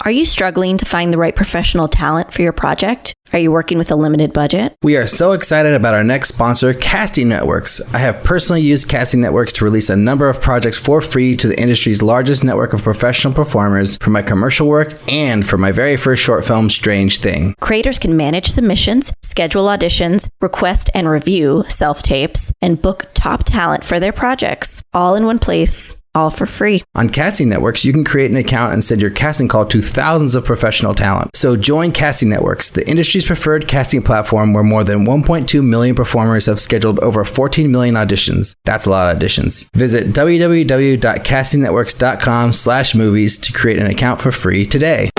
Are you struggling to find the right professional talent for your project? Are you working with a limited budget? We are so excited about our next sponsor, Casting Networks. I have personally used Casting Networks to release a number of projects for free to the industry's largest network of professional performers for my commercial work and for my very first short film, Strange Thing. Creators can manage submissions, schedule auditions, request and review self-tapes, and book top talent for their projects, all in one place. All for free. On Casting Networks, you can create an account and send your casting call to thousands of professional talent. So join Casting Networks, the industry's preferred casting platform where more than 1.2 million performers have scheduled over 14 million auditions. That's a lot of auditions. Visit www.castingnetworks.com/movies to create an account for free today.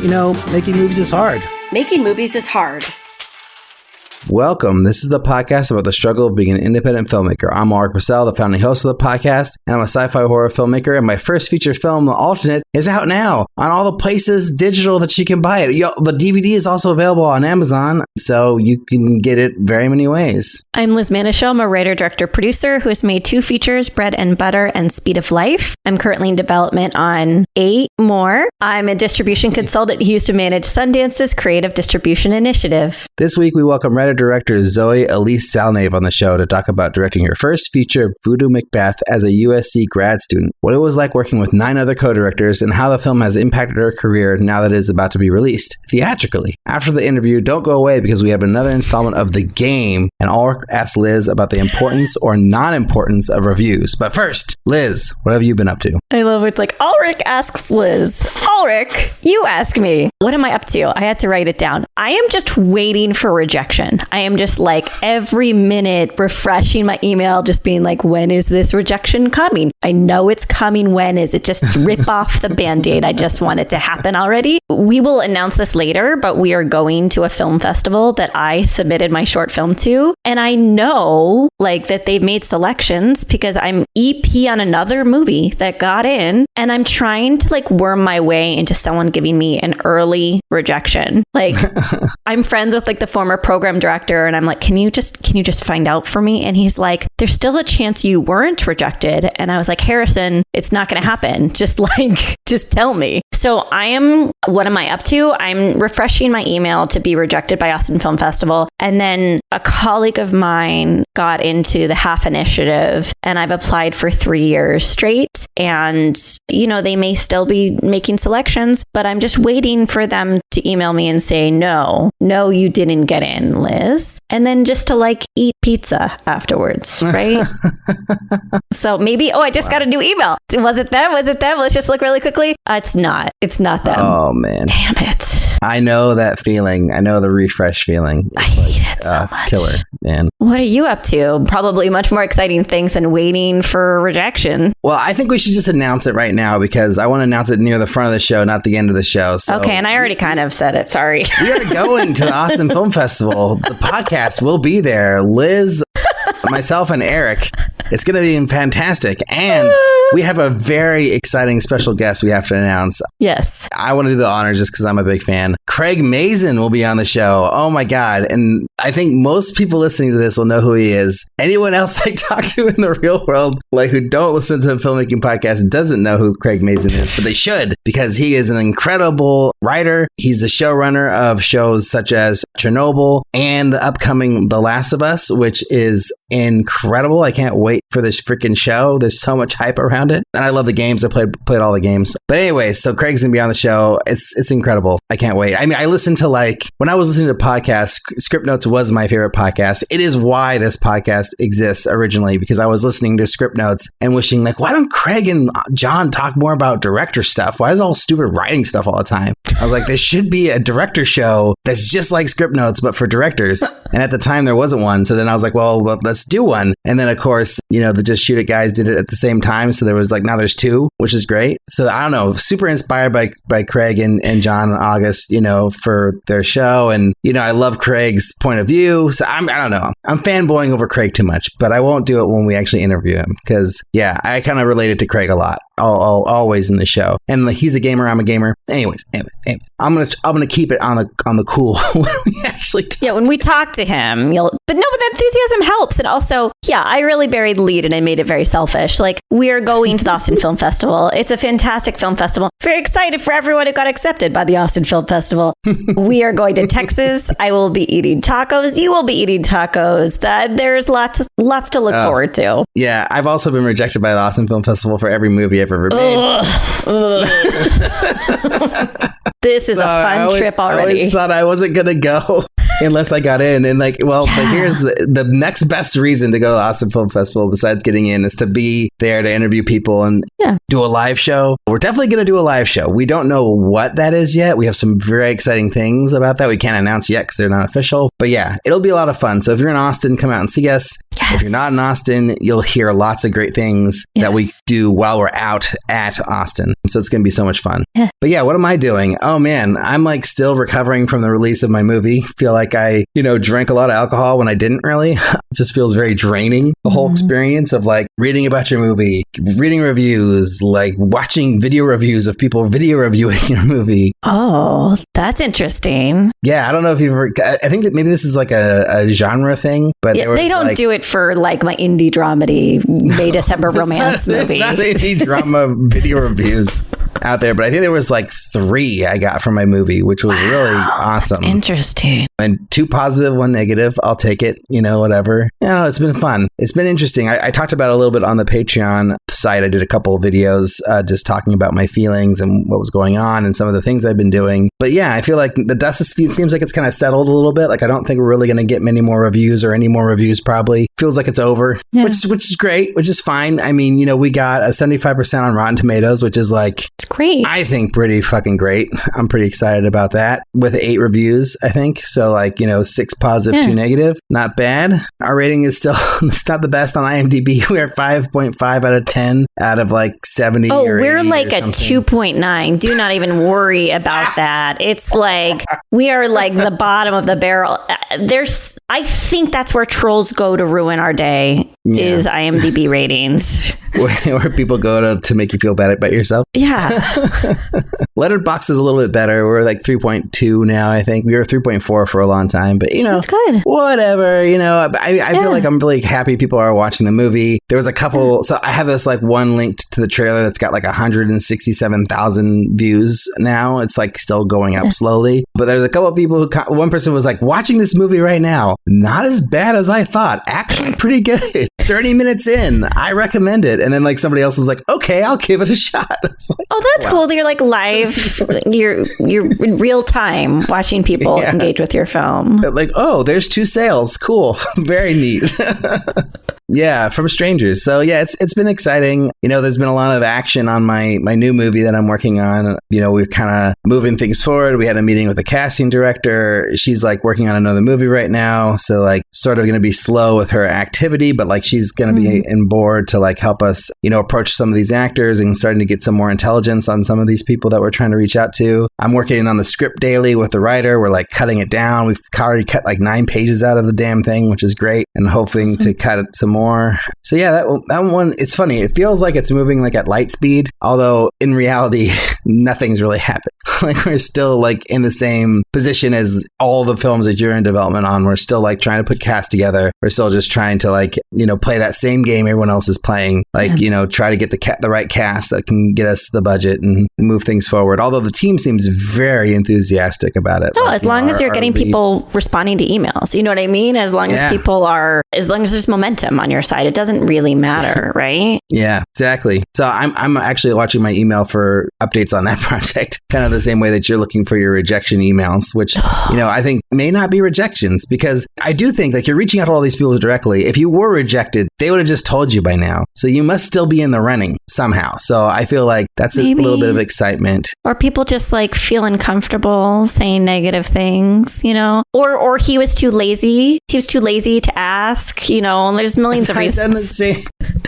You know, making movies is hard. Making movies is hard. Welcome. This is the podcast about the struggle of being an independent filmmaker. I'm Alrik Purcell, the founding host of the podcast, and I'm a sci-fi horror filmmaker, and my first feature film, The Alternate, is out now on all the places digital that you can buy it. The DVD is also available on Amazon, so you can get it very many ways. I'm Liz Manishaw. I'm a writer, director, producer who has made 2 features, Bread and Butter and Speed of Life. I'm currently in development on 8 more. I'm a distribution consultant who used to manage Sundance's creative distribution initiative. This week, we welcome writer-director Zoe Alyce Salnave on the show to talk about directing her first feature, Voodoo Macbeth, as a USC grad student, what it was like working with 9 other co-directors, and how the film has impacted her career now that it is about to be released theatrically. After the interview, don't go away because we have another installment of The Game, and Alrik asks Liz about the importance or non-importance of reviews. But first, Liz, what have you been up to? I love it. It's like, Alrik asks Liz. Alrik, you ask me. What am I up to? I had to write it down. I am just waiting for rejection. I am just like every minute refreshing my email, just being like, when is this rejection coming? I know it's coming. When is it? Just rip off the Band-Aid. I just want it to happen already. We will announce this later, but we are going to a film festival that I submitted my short film to. And I know like that they've made selections because I'm EP on another movie that got in, and I'm trying to like worm my way into someone giving me an early rejection. Like I'm friends with like the former program director, and I'm like, can you just find out for me? And he's like, there's still a chance you weren't rejected. And I was like, Harrison, it's not going to happen. Just tell me. So what am I up to? I'm refreshing my email to be rejected by Austin Film Festival. And then a colleague of mine got into the HALF initiative, and I've applied for 3 years straight. And, you know, they may still be making selections, but I'm just waiting for them to email me and say, no, you didn't get in, Liz. And then just to like eat pizza afterwards, right? So maybe, I just got a new email. Was it them? Let's just look really quickly. It's not them. Oh, man. Damn it. I know that feeling. I know the refresh feeling. I hate it so much. It's killer, man. What are you up to? Probably much more exciting things than waiting for rejection. Well, I think we should just announce it right now because I want to announce it near the front of the show, not the end of the show. So okay, and I already kind of said it. Sorry. We are going to the Austin Film Festival. The podcast will be there. Liz, myself, and Eric. It's going to be fantastic. And we have a very exciting special guest we have to announce. Yes. I want to do the honors just because I'm a big fan. Craig Mazin will be on the show. Oh my God. And I think most people listening to this will know who he is. Anyone else I talk to in the real world, like who don't listen to a filmmaking podcast, doesn't know who Craig Mazin is, but they should because he is an incredible writer. He's the showrunner of shows such as Chernobyl and the upcoming The Last of Us, which is incredible. I can't wait for this freaking show. There's so much hype around it. And I love the games. I played all the games. But anyway, so Craig's going to be on the show. It's incredible. I can't wait. I mean, I listened to when I was listening to podcasts, Script Notes was my favorite podcast. It is why this podcast exists originally, because I was listening to Script Notes and wishing like, why don't Craig and John talk more about director stuff? Why is all stupid writing stuff all the time? I was like, there should be a director show that's just like Script Notes, but for directors. And at the time there wasn't one. So then I was like, well, let's do one. And then of course, the Just Shoot It guys did it at the same time. So there was now there's 2, which is great. So I don't know, super inspired by Craig and John and August, for their show. And, I love Craig's point of view. So I don't know. I'm fanboying over Craig too much, but I won't do it when we actually interview him because I kind of related to Craig a lot. Always in the show. And he's a gamer, I'm a gamer. Anyways, I'm gonna keep it on the cool when we actually talk. Yeah, when we talk to him, but the enthusiasm helps. And also, yeah, I really buried the lead and I made it very selfish. Like, we are going to the Austin Film Festival. It's a fantastic film festival. Very excited for everyone who got accepted by the Austin Film Festival. We are going to Texas. I will be eating tacos. You will be eating tacos. There's lots to look forward to. Yeah, I've also been rejected by the Austin Film Festival for every movie I've ever made. This is a fun trip already. I always thought I wasn't going to go unless I got in. And but here's the next best reason to go to the Austin Film Festival besides getting in is to be there to interview people and do a live show. We're definitely going to do a live show. We don't know what that is yet. We have some very exciting things about that we can't announce yet because they're not official. But yeah, it'll be a lot of fun. So if you're in Austin, come out and see us. Yes. If you're not in Austin, you'll hear lots of great things that we do while we're out at Austin. So it's going to be so much fun. Yeah. But yeah, what am I doing? Oh man, I'm still recovering from the release of my movie. Feel like I, drank a lot of alcohol when I didn't really. It just feels very draining. The whole experience of reading about your movie, reading reviews, watching video reviews of people video reviewing your movie. Oh, that's interesting. Yeah, I don't know if you've ever, I think that maybe this is a genre thing, but they don't do it for my indie dramedy May December romance movie. There's not indie drama video reviews out there, but I think there was 3 I got from my movie, which was really awesome. That's interesting. And 2 positive, 1 negative. I'll take it, whatever. It's been fun. It's been interesting. I talked about it a little bit on the Patreon site. I did a couple of videos just talking about my feelings and what was going on and some of the things I've been doing. But yeah, I feel like the dust seems like it's kind of settled a little bit. I don't think we're really going to get many more reviews or any more reviews probably. Feels like it's over, which is great, which is fine. I mean, we got a 75% on Rotten Tomatoes, which is it's great. I think pretty fucking great. I'm pretty excited about that with 8 reviews, I think. So 6 positive, 2 negative. Not bad. Our rating is still, it's not the best on IMDb. We're 5.5 out of 10 out of 70 Oh, or 80 we're or a something. 2.9. Do not even worry about that. It's we are the bottom of the barrel. I think that's where trolls go to ruin our day is IMDb ratings. Where people go to make you feel bad about yourself. Yeah. Letterboxd is a little bit better. We're 3.2 now, I think. We were 3.4 for a long time, but it's good. Whatever, I feel like I'm really happy people are watching the movie. There was a couple, so I have this one linked to the trailer that's got 167,000 views now. It's still going up slowly, but there's a couple of people one person was watching this movie right now. Not as bad as I thought. Actually pretty good. 30 minutes in, I recommend it. And then somebody else was okay, I'll give it a shot. Oh, that's cool. You're live. You're in real time watching people engage with your film. Oh, there's 2 sales. Cool. Very neat. Yeah, from strangers. So yeah, it's been exciting. There's been a lot of action on my new movie that I'm working on. We're kind of moving things forward. We had a meeting with the casting director. She's working on another movie right now. So sort of going to be slow with her activity, but she's going to be in board to help us, approach some of these actors and starting to get some more intelligence on some of these people that we're trying to reach out to. I'm working on the script daily with the writer. We're cutting it down. We've already cut 9 pages out of the damn thing, which is great, and hoping to cut it some more. So yeah, that one, it's funny. It feels like it's moving at light speed, although in reality, nothing's really happened. We're still in the same position as all the films that you're in development on. We're still trying to put cast together. We're still just trying to play that same game everyone else is playing. Try to get the right cast that can get us the budget and move things forward. Although the team seems very enthusiastic about it. Oh, as long as you're getting people responding to emails, you know what I mean? As long as as long as there's momentum on your side, it doesn't really matter, right? Yeah, exactly. So I'm actually watching my email for updates on that project, kind of the same way that you're looking for your rejection emails, which, I think may not be rejections, because I do think you're reaching out to all these people directly. If you were rejected, they would have just told you by now. So you must still be in the running somehow. So I feel like that's a little bit of excitement. Or people just feeling comfortable saying negative things, or he was too lazy. He was too lazy to ask, and there's millions of reasons.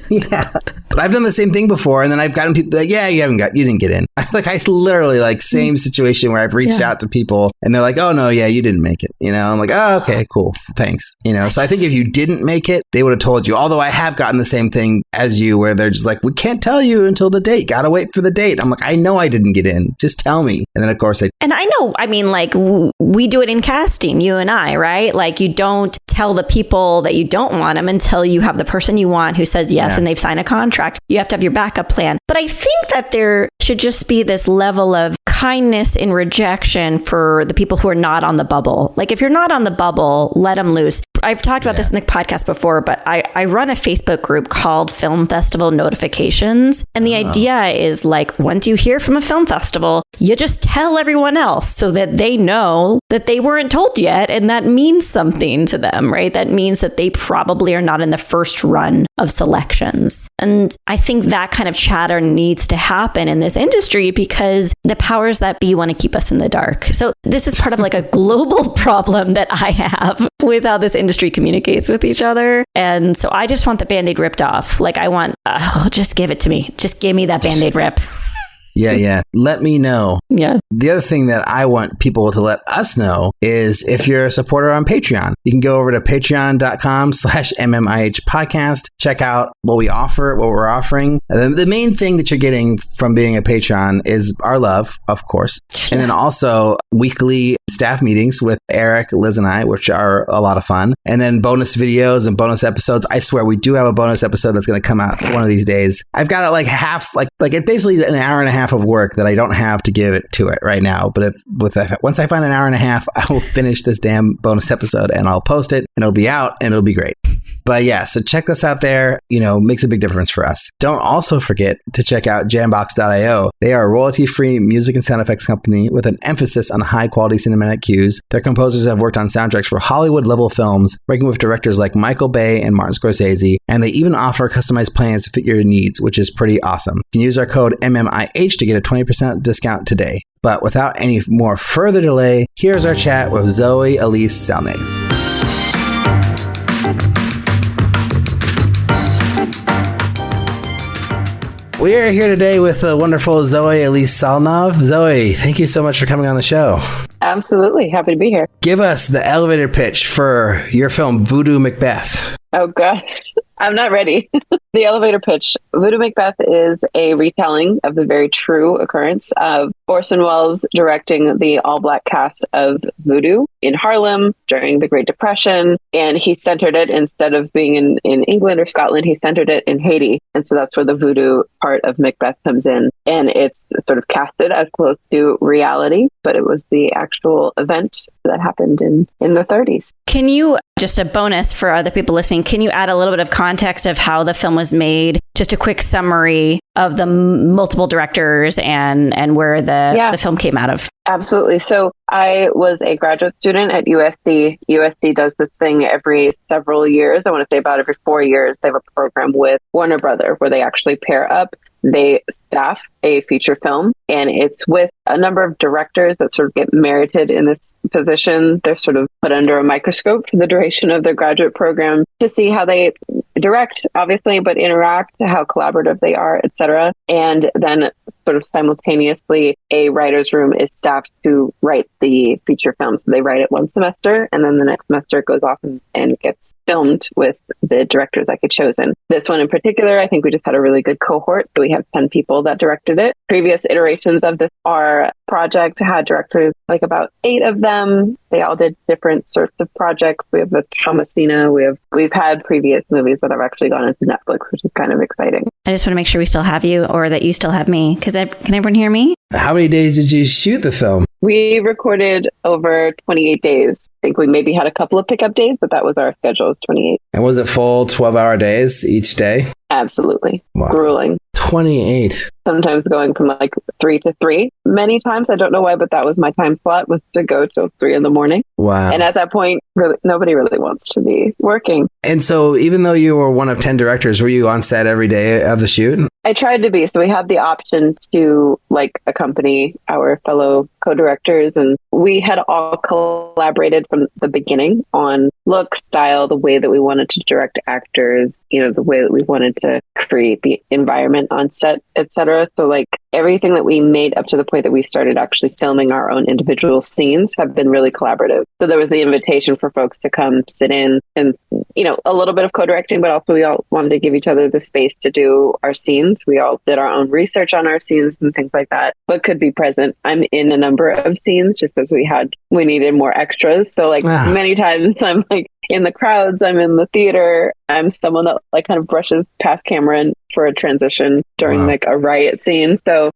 Yeah. But I've done the same thing before, and then I've gotten people like, yeah, you didn't get in. I literally same situation where I've reached out to people and they're like, oh no, yeah, you didn't make it. I'm like, oh, okay, cool. Thanks. So I think if you didn't make it, they would have told you. Although I have gotten the same thing as you where they're just like, we can't tell you until the date. Gotta wait for the date. I'm like, I know I didn't get in. Just tell me. And then of course And I know, we do it in casting, you and I, right? Like you don't tell the people that you don't want them until you have the person you want who says yes and they've signed a contract. You have to have your backup plan. But I think that there should just be this level of kindness in rejection for the people who are not on the bubble. Like if you're not on the bubble, let them loose. I've talked about this in the podcast before, but I run a Facebook group called Film Festival Notifications. And the idea is once you hear from a film festival, you just tell everyone else so that they know that they weren't told yet. And that means something to them, right? That means that they probably are not in the first run of selections. And I think that kind of chatter needs to happen in this industry because the powers that be want to keep us in the dark. So this is part of a global problem that I have with how this industry communicates with each other. And so I just want the Band-Aid ripped off. I want, just give it to me. Just give me that Band-Aid rip. Yeah. Let me know. Yeah. The other thing that I want people to let us know is if you're a supporter on Patreon, you can go over to patreon.com/MMIH podcast, check out what we're offering. And then the main thing that you're getting from being a Patreon is our love, of course. And then also weekly staff meetings with Eric, Liz, and I, which are a lot of fun. And then bonus videos and bonus episodes. I swear we do have a bonus episode that's going to come out one of these days. I've got it half, it basically an hour and a half of work that I don't have to give it to it right now. But once I find an hour and a half, I will finish this damn bonus episode and I'll post it and it'll be out and it'll be great. But yeah, so check this out there. Makes a big difference for us. Don't also forget to check out Jambox.io. They are a royalty-free music and sound effects company with an emphasis on high-quality cinematic cues. Their composers have worked on soundtracks for Hollywood-level films, working with directors like Michael Bay and Martin Scorsese, and they even offer customized plans to fit your needs, which is pretty awesome. You can use our code MMIH to get a 20% discount today. But without any more further delay, here's our chat with Zoe Alyce Salnave. We are here today with the wonderful Zoe Alyce Salnave. Zoe, thank you so much for coming on the show. Absolutely. Happy to be here. Give us the elevator pitch for your film, Voodoo Macbeth. Oh, gosh. I'm not ready. The elevator pitch. Voodoo Macbeth is a retelling of the very true occurrence of Orson Welles directing the all-black cast of Voodoo in Harlem during the Great Depression. And he centered it, instead of being in England or Scotland, he centered it in Haiti. And so that's where the voodoo part of Macbeth comes in. And it's sort of casted as close to reality, but it was the actual event that happened in the 30s. Can you, just a bonus for other people listening, can you add a little bit of context of how the film was made? Just a quick summary of the multiple directors and where the film came out of. Absolutely. So I was a graduate student at USC. USC does this thing every several years. I want to say about every 4 years. They have a program with Warner Brother where they actually pair up. They staff a feature film, and it's with a number of directors that sort of get merited in this position. They're sort of put under a microscope for the duration of their graduate program to see how they direct, obviously, but interact, how collaborative they are, etc. And then sort of simultaneously, a writer's room is staffed to write the feature film. So they write it one semester, and then the next semester it goes off and gets filmed with the directors that get chosen. This one in particular, I think we just had a really good cohort. So we have 10 people that directed it. Previous iterations of this, our project had directors, like about 8 of them. They all did different sorts of projects. We have the Thomasina. We've had previous movies that have actually gone into Netflix, which is kind of exciting. I just want to make sure we still have you, or that you still have me, because can everyone hear me? How many days did you shoot the film? We recorded over 28 days. I think we maybe had a couple of pickup days, but that was our schedule, 28. And was it full 12-hour days each day? Absolutely. Wow. Grueling. 28. Sometimes going from like 3 to 3. Many times, I don't know why, but that was my time slot, was to go till 3 in the morning. Wow. And at that point, really, nobody really wants to be working. And so even though you were one of 10 directors, were you on set every day of the shoot? I tried to be. So we had the option to like accompany our fellow co-directors, and we had all collaborated from the beginning on look, style, the way that we wanted to direct actors, the way that we wanted to create the environment on set, etc. So like everything that we made up to the point that we started actually filming our own individual scenes have been really collaborative. So there was the invitation for folks to come sit in and, a little bit of co-directing, but also we all wanted to give each other the space to do our scenes. We all did our own research on our scenes and things like that, but could be present. I'm in a number of scenes just because we needed more extras. So like many times I'm like in the crowds, I'm in the theater, I'm someone that like kind of brushes past camera and for a transition during like a riot scene. So,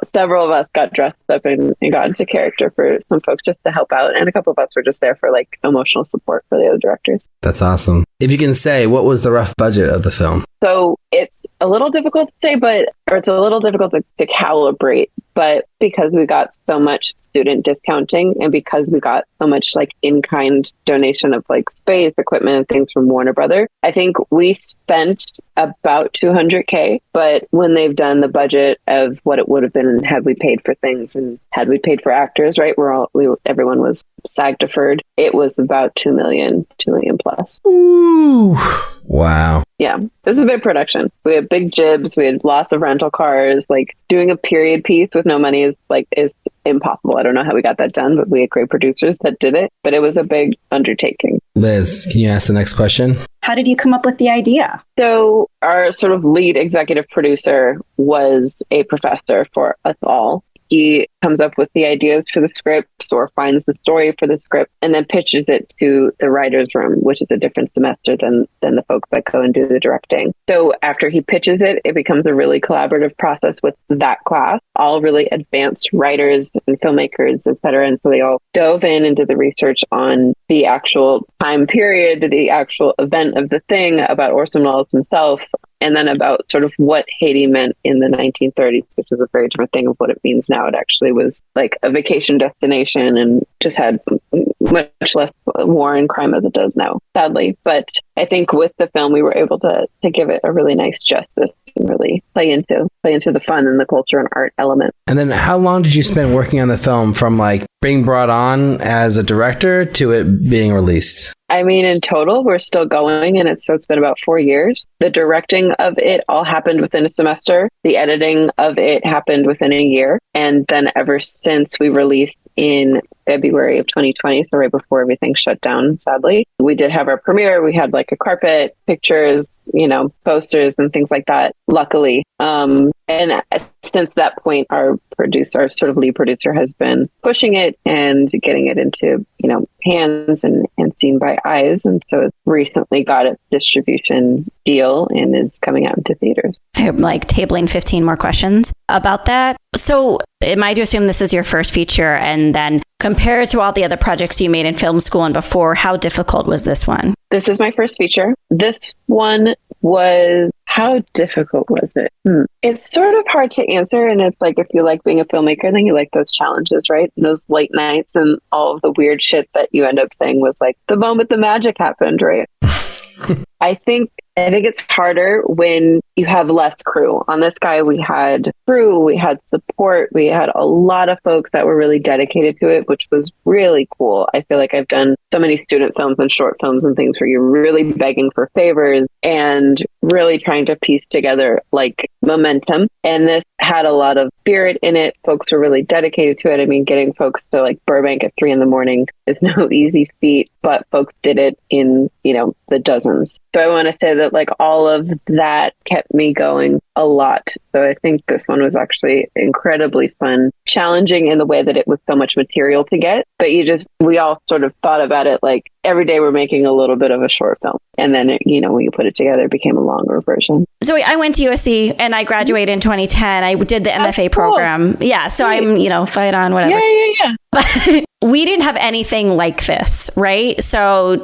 several of us got dressed up and got into character for some folks just to help out. And a couple of us were just there for like emotional support for the other directors. That's awesome. If you can say, what was the rough budget of the film? So it's a little difficult to say, it's a little difficult to calibrate, but because we got so much student discounting and because we got so much like in-kind donation of like space, equipment, and things from Warner Brother, I think we spent about $200K, but when they've done the budget of what it would have been had we paid for things and had we paid for actors, right? Everyone was SAG deferred. It was about $2 million plus. Ooh. Wow. Yeah, it was a big production. We had big jibs. We had lots of rental cars. Like doing a period piece with no money is impossible. I don't know how we got that done, but we had great producers that did it. But it was a big undertaking. Liz, can you ask the next question? How did you come up with the idea? So our sort of lead executive producer was a professor for us all. He comes up with the ideas for the script or finds the story for the script and then pitches it to the writer's room, which is a different semester than the folks that go and do the directing. So after he pitches it, it becomes a really collaborative process with that class, all really advanced writers and filmmakers, et cetera. And so they all dove in and did the research on the actual time period, the actual event of the thing, about Orson Welles himself, and then about sort of what Haiti meant in the 1930s, which is a very different thing of what it means now. It actually was like a vacation destination and just had much less war and crime as it does now, sadly. But I think with the film, we were able to give it a really nice justice and really play into the fun and the culture and art element. And then how long did you spend working on the film from like being brought on as a director to it being released? I mean, in total, we're still going, and it's been about 4 years. The directing of it all happened within a semester. The editing of it happened within a year. And then ever since we released in February of 2020, so right before everything shut down, sadly, we did have our premiere. We had like a carpet, pictures, posters and things like that, luckily. And since that point, our sort of lead producer, has been pushing it and getting it into, hands and seen by eyes. And so it's recently got its distribution deal and is coming out into theaters. I'm like tabling 15 more questions about that. So am I to assume this is your first feature? And then compared to all the other projects you made in film school and before, how difficult was this one? This is my first feature. This one was, how difficult was it? It's sort of hard to answer. And it's like, if you like being a filmmaker, then you like those challenges, right? And those late nights and all of the weird shit that you end up saying was like the moment the magic happened, right? I think it's harder when you have less crew. On this guy, we had crew, we had support, we had a lot of folks that were really dedicated to it, which was really cool. I feel like I've done so many student films and short films and things where you're really begging for favors and really trying to piece together like momentum. And this had a lot of spirit in it. Folks were really dedicated to it. I mean, getting folks to like Burbank at 3 a.m. is no easy feat, but folks did it in, the dozens. So I want to say that like all of that kept me going a lot. So I think this one was actually incredibly fun, challenging in the way that it was so much material to get, but we all sort of thought about it like every day we're making a little bit of a short film. And then, when you put it together, it became a longer version. Zoe, I went to USC and I graduated in 2010. I did the MFA program. Yeah. So Great. I'm, fight on, whatever. Yeah. But we didn't have anything like this, right? So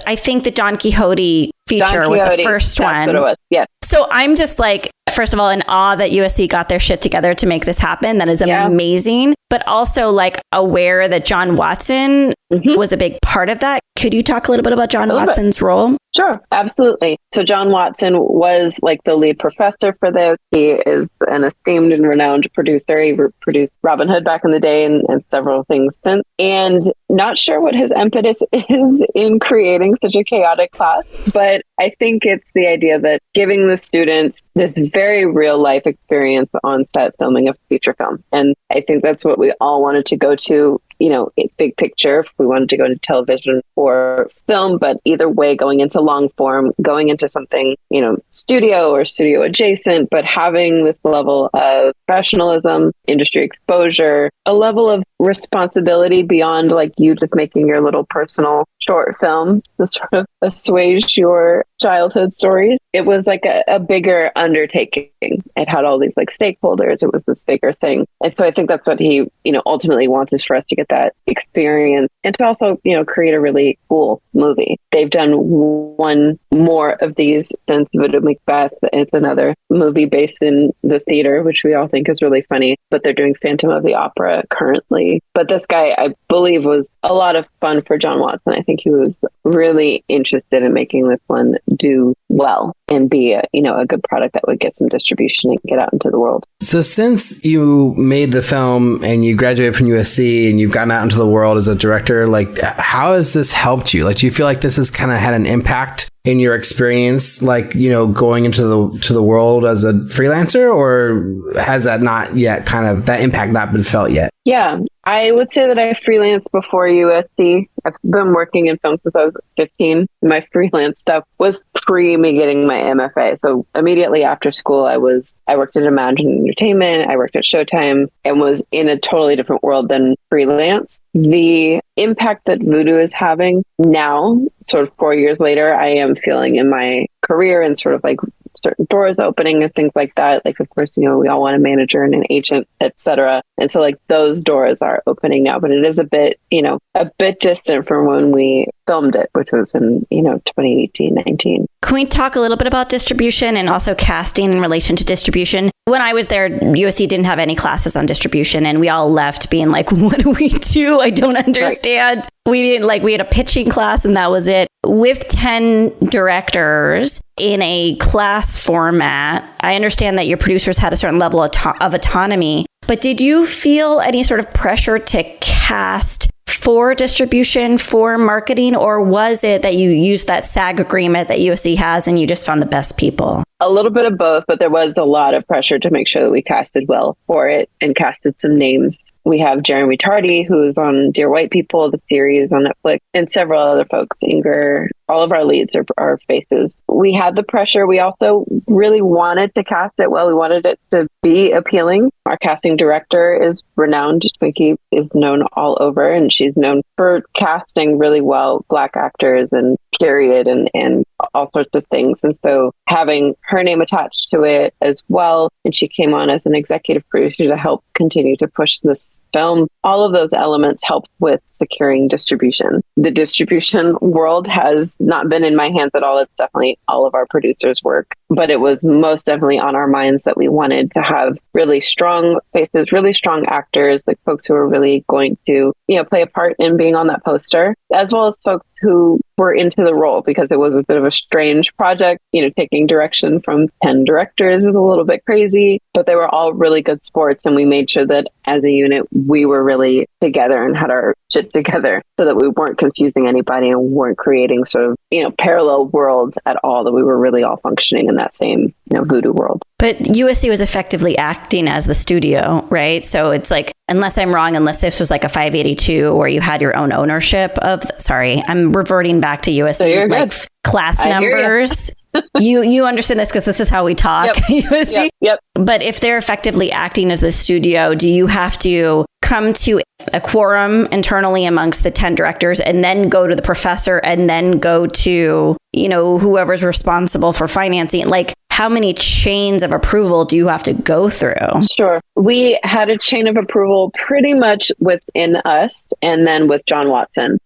I think the Don Quixote feature was the first one. That's what it was. Yeah. So I'm just like, first of all, in awe awe that USC got their shit together to make this happen. That is amazing. But also like aware that John Watson was a big part of that. Could you talk a little bit about John Watson's role? Sure, absolutely. So John Watson was like the lead professor for this. He is an esteemed and renowned producer. He produced Robin Hood back in the day and several things since. And not sure what his impetus is in creating such a chaotic class, but I think it's the idea that giving the students this very real life experience on set filming a feature film. And I think that's what we all wanted to go to, you know, big picture, if we wanted to go into television or film, but either way, going into long form, going into something, you know, studio or studio adjacent, but having this level of professionalism, industry exposure, a level of responsibility beyond like you just making your little personal short film to sort of assuage your childhood stories. It was like a bigger undertaking. It had all these like stakeholders. It was this bigger thing. And so I think that's what he, you know, ultimately wants, is for us to get that experience and to also, you know, create a really cool movie. They've done one more of these since Voodoo Macbeth. It's another movie based in the theater, which we all think is really funny, but they're doing Phantom of the Opera currently. But this guy, I believe, was a lot of fun for John Watson. I think he was really interested in making this one do well and be a good product that would get some distribution and get out into the world. So since you made the film and you graduated from USC and you've gotten out into the world as a director, like how has this helped you? Like, do you feel like this has kind of had an impact in your experience, like, you know, going into the world as a freelancer, or has that not yet that impact not been felt yet? Yeah, I would say that I freelanced before USC. I've been working in film since I was 15. My freelance stuff was pre me getting my MFA. So immediately after school, I worked at Imagine Entertainment. I worked at Showtime and was in a totally different world than freelance. The impact that Voodoo is having now, sort of 4 years later, I am feeling in my career and sort of like certain doors opening and things like that. Like, of course, you know, we all want a manager and an agent, etc. And so like those doors are opening now, but it is a bit distant from when we filmed it, which was in, 2018, 19. Can we talk a little bit about distribution and also casting in relation to distribution? When I was there, USC didn't have any classes on distribution, and we all left being like, what do we do? I don't understand. Right. We had a pitching class and that was it. With 10 directors in a class format, I understand that your producers had a certain level of autonomy, but did you feel any sort of pressure to cast for distribution, for marketing, or was it that you used that SAG agreement that USC has and you just found the best people? A little bit of both, but there was a lot of pressure to make sure that we casted well for it and casted some names. We have Jeremy Tardy, who's on Dear White People, the series on Netflix, and several other folks. Inger, all of our leads are faces. We had the pressure. We also really wanted to cast it well. We wanted it to be appealing. Our casting director is renowned. Twinkie is known all over, and she's known for casting really well Black actors and period and all sorts of things. And so having her name attached to it as well, and she came on as an executive producer to help continue to push this film. All of those elements helped with securing distribution. The distribution world has not been in my hands at all. It's definitely all of our producers' work, but it was most definitely on our minds that we wanted to have really strong faces, really strong actors, like folks who are really going to, play a part in being on that poster, as well as folks who were into the role, because it was a bit of a strange project. Taking direction from 10 directors was a little bit crazy, but they were all really good sports. And we made sure that as a unit, we were really together and had our shit together so that we weren't confusing anybody and weren't creating sort of, parallel worlds at all, that we were really all functioning in that same, voodoo world. But USC was effectively acting as the studio, right? So it's like, unless I'm wrong, unless this was like a 582 or you had your own ownership of, I'm reverting back to USC, class numbers. You understand this because this is how we talk. Yep. USC. Yep. But if they're effectively acting as the studio, do you have to come to a quorum internally amongst the 10 directors and then go to the professor and then go to, whoever's responsible for financing? Like, how many chains of approval do you have to go through? Sure. We had a chain of approval pretty much within us and then with John Watson.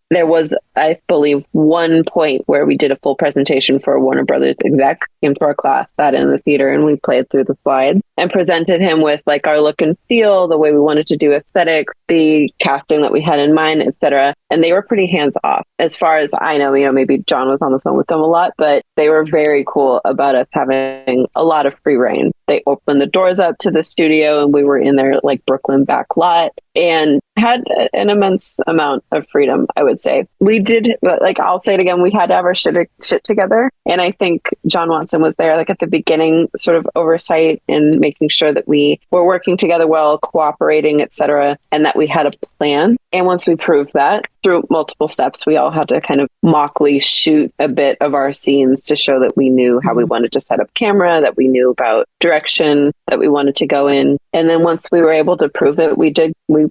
There was, I believe, one point where we did a full presentation for Warner Brothers exec, came to our class, sat in the theater, and we played through the slides and presented him with like our look and feel, the way we wanted to do aesthetics, the casting that we had in mind, etc. And they were pretty hands off. As far as I know, maybe John was on the phone with them a lot, but they were very cool about us having a lot of free reign. They opened the doors up to the studio and we were in their like Brooklyn back lot and had an immense amount of freedom, I would say. We did, like, I'll say it again, we had to have our shit together. And I think John Watson was there like at the beginning, sort of oversight and making sure that we were working together well, cooperating, etc., and that we had a plan. And once we proved that through multiple steps, we all had to kind of mockly shoot a bit of our scenes to show that we knew how we wanted to set up camera, that we knew about direction that we wanted to go in. And then once we were able to prove it, we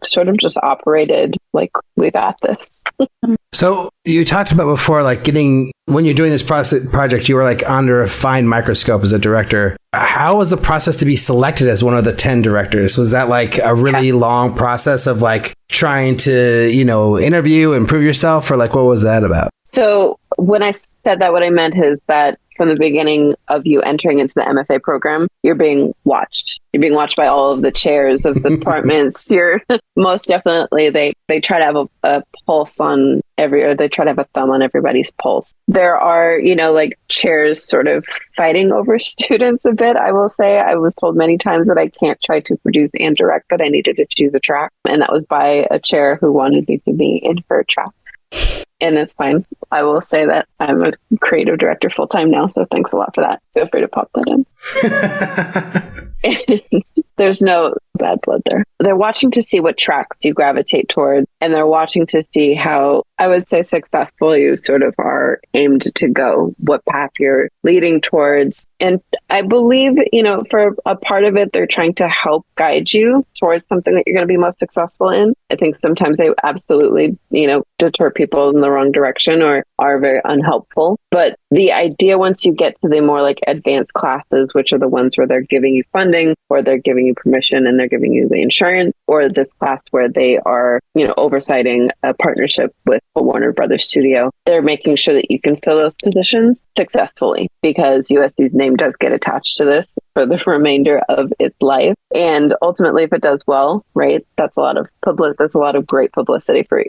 sort of just operated like we got this. So you talked about before, like when you're doing this project, you were like under a fine microscope as a director. How was the process to be selected as one of the 10 directors? Was that like a really long process of like trying to, interview and prove yourself, or like what was that about? So when I said that, what I meant is that from the beginning of you entering into the MFA program, you're being watched. You're being watched by all of the chairs of the departments. You're most definitely, they try to have a pulse on they try to have a thumb on everybody's pulse. There are, like chairs sort of fighting over students a bit, I will say. I was told many times that I can't try to produce and direct, that I needed to choose a track. And that was by a chair who wanted me to be in her track. And it's fine. I will say that I'm a creative director full-time now, so thanks a lot for that. Feel free to pop that in. There's no bad blood there. They're watching to see what tracks you gravitate towards, and they're watching to see how, I would say, successful you sort of are aimed to go, what path you're leading towards. And I believe, for a part of it, they're trying to help guide you towards something that you're going to be most successful in. I think sometimes they absolutely, deter people in the wrong direction or are very unhelpful. But the idea, once you get to the more like advanced classes, which are the ones where they're giving you funding or they're giving you permission and they're giving you the insurance, or this class where they are, oversighting a partnership with a Warner Brothers studio, they're making sure that you can fill those positions successfully, because USC's name does get attached to this for the remainder of its life. And ultimately, if it does well, right, that's a lot of great publicity for,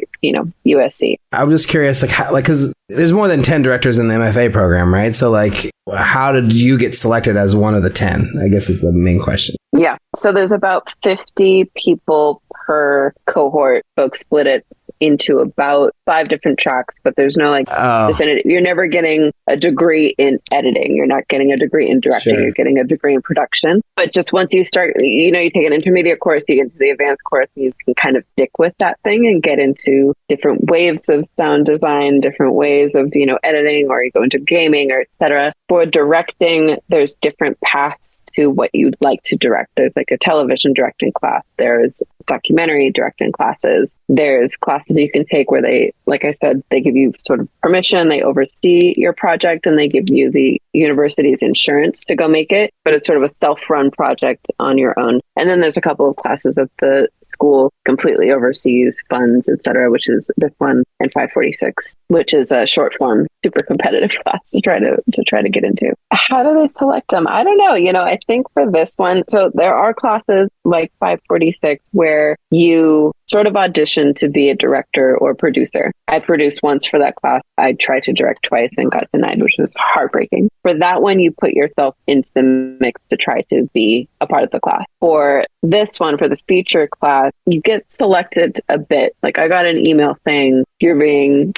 USC. I'm just curious, because there's more than 10 directors in the MFA program, right? So like, how did you get selected as one of the 10? I guess is the main question. Yeah. So there's about 50 people per cohort. Folks split it into about 5 different tracks, but there's no definitive. You're never getting a degree in editing. You're not getting a degree in directing. Sure. You're getting a degree in production. But just once you start, you take an intermediate course, you get into the advanced course, and you can kind of stick with that thing and get into different waves of sound design, different ways of, editing, or you go into gaming or etc. For directing, there's different paths to what you'd like to direct. There's like a television directing class. There's documentary directing classes. There's classes you can take where they, like I said, they give you sort of permission, they oversee your project, and they give you the university's insurance to go make it. But it's sort of a self-run project on your own. And then there's a couple of classes that the school completely oversees, funds, etc., which is this one and 546, which is a short form, super competitive class to try to get into. How do they select them? I don't know. I think for this one, so there are classes like 546 where you sort of audition to be a director or producer. I produced once for that class. I tried to direct twice and got denied, which was heartbreaking. For that one, you put yourself into the mix to try to be a part of the class. For this one, for the feature class, you get selected a bit. Like I got an email saying you're being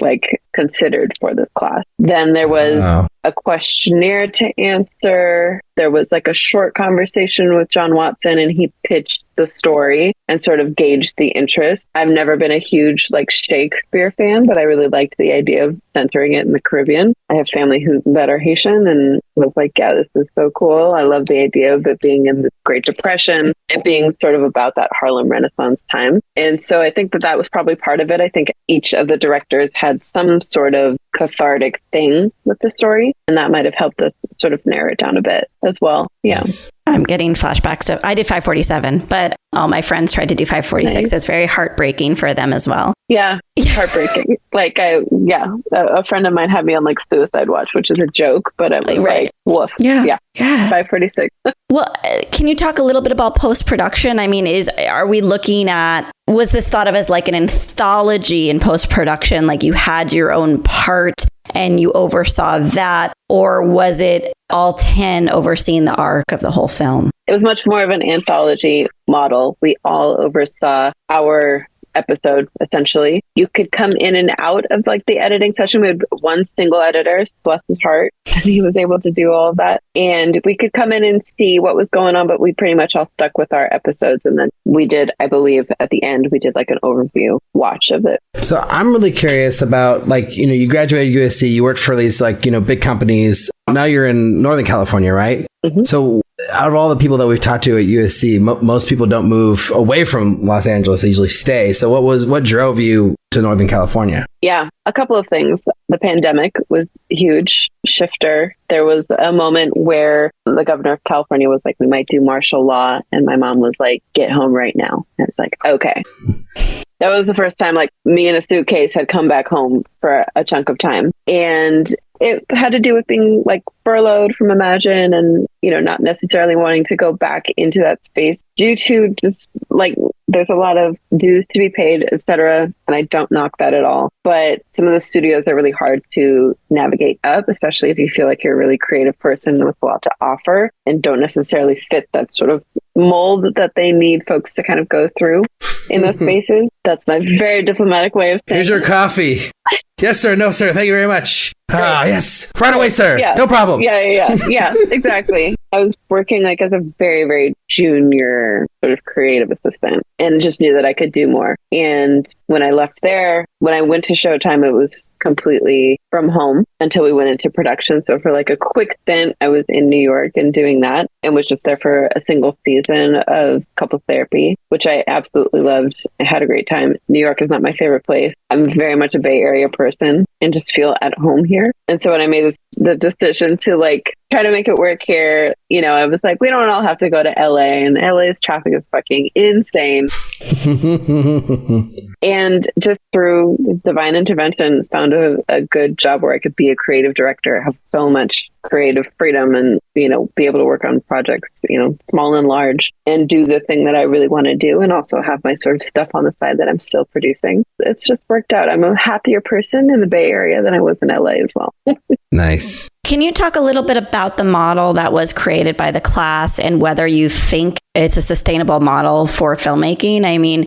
considered for this class. Then there was a questionnaire to answer. There was a short conversation with John Watson, and he pitched the story and sort of gauged the interest. I've never been a huge Shakespeare fan, but I really liked the idea of centering it in the Caribbean. I have family that are Haitian, and was yeah, this is so cool. I love the idea of it being in the Great Depression and being sort of about that Harlem Renaissance time. And so I think that was probably part of it. I think each of the directors had some sort of cathartic thing with the story. And that might have helped us sort of narrow it down a bit as well. Yeah. Yes. I'm getting flashbacks to, I did 547, but all my friends tried to do 546. Nice. It's very heartbreaking for them as well. Yeah, heartbreaking. A friend of mine had me on like suicide watch, which is a joke, but it was Right. like, woof. Yeah. 546. Well, can you talk a little bit about post-production? I mean, are we looking at, was this thought of as like an anthology in post-production? Like you had your own part and you oversaw that? Or was it all 10 overseeing the arc of the whole film? It was much more of an anthology model. We all oversaw our episode, essentially. You could come in and out of like the editing session. We had one single editor, bless his heart, and he was able to do all of that. And we could come in and see what was going on, but we pretty much all stuck with our episodes. And then we did, I believe, at the end, we did like an overview watch of it. So I'm really curious about, like, you graduated USC, you worked for these, like, big companies. Now you're in Northern California, right? Mm-hmm. So out of all the people that we've talked to at USC, most people don't move away from Los Angeles. They usually stay. So what drove you to Northern California? Yeah, a couple of things. The pandemic was a huge shifter. There was a moment where the governor of California was like, we might do martial law. And my mom was like, get home right now. And I was like, okay. That was the first time like me in a suitcase had come back home for a chunk of time. And it had to do with being like furloughed from Imagine and, not necessarily wanting to go back into that space due to just like there's a lot of dues to be paid, etc. And I don't knock that at all. But some of the studios are really hard to navigate up, especially if you feel like you're a really creative person with a lot to offer and don't necessarily fit that sort of mold that they need folks to kind of go through in those spaces. That's my very diplomatic way of saying Here's your coffee. Yes, sir. No, sir. Thank you very much. Yes. Right away, sir. Yeah. No problem. Yeah, exactly. I was working like as a very, very junior sort of creative assistant and just knew that I could do more. And when I left there, when I went to Showtime, it was completely from home until we went into production. So for like a quick stint, I was in New York and doing that and was just there for a single season of couples therapy, which I absolutely loved. I had a great time. New York is not my favorite place. I'm very much a Bay Area person and just feel at home here. And so when I made the decision to like try to make it work here, I was like, we don't all have to go to LA, and LA's traffic is fucking insane. And just through divine intervention, found a good job where I could be a creative director, have so much creative freedom and, be able to work on projects, small and large, and do the thing that I really want to do, and also have my sort of stuff on the side that I'm still producing. It's just worked out. I'm a happier person in the Bay Area than I was in LA as well. Nice. Can you talk a little bit about the model that was created by the class and whether you think it's a sustainable model for filmmaking? I mean,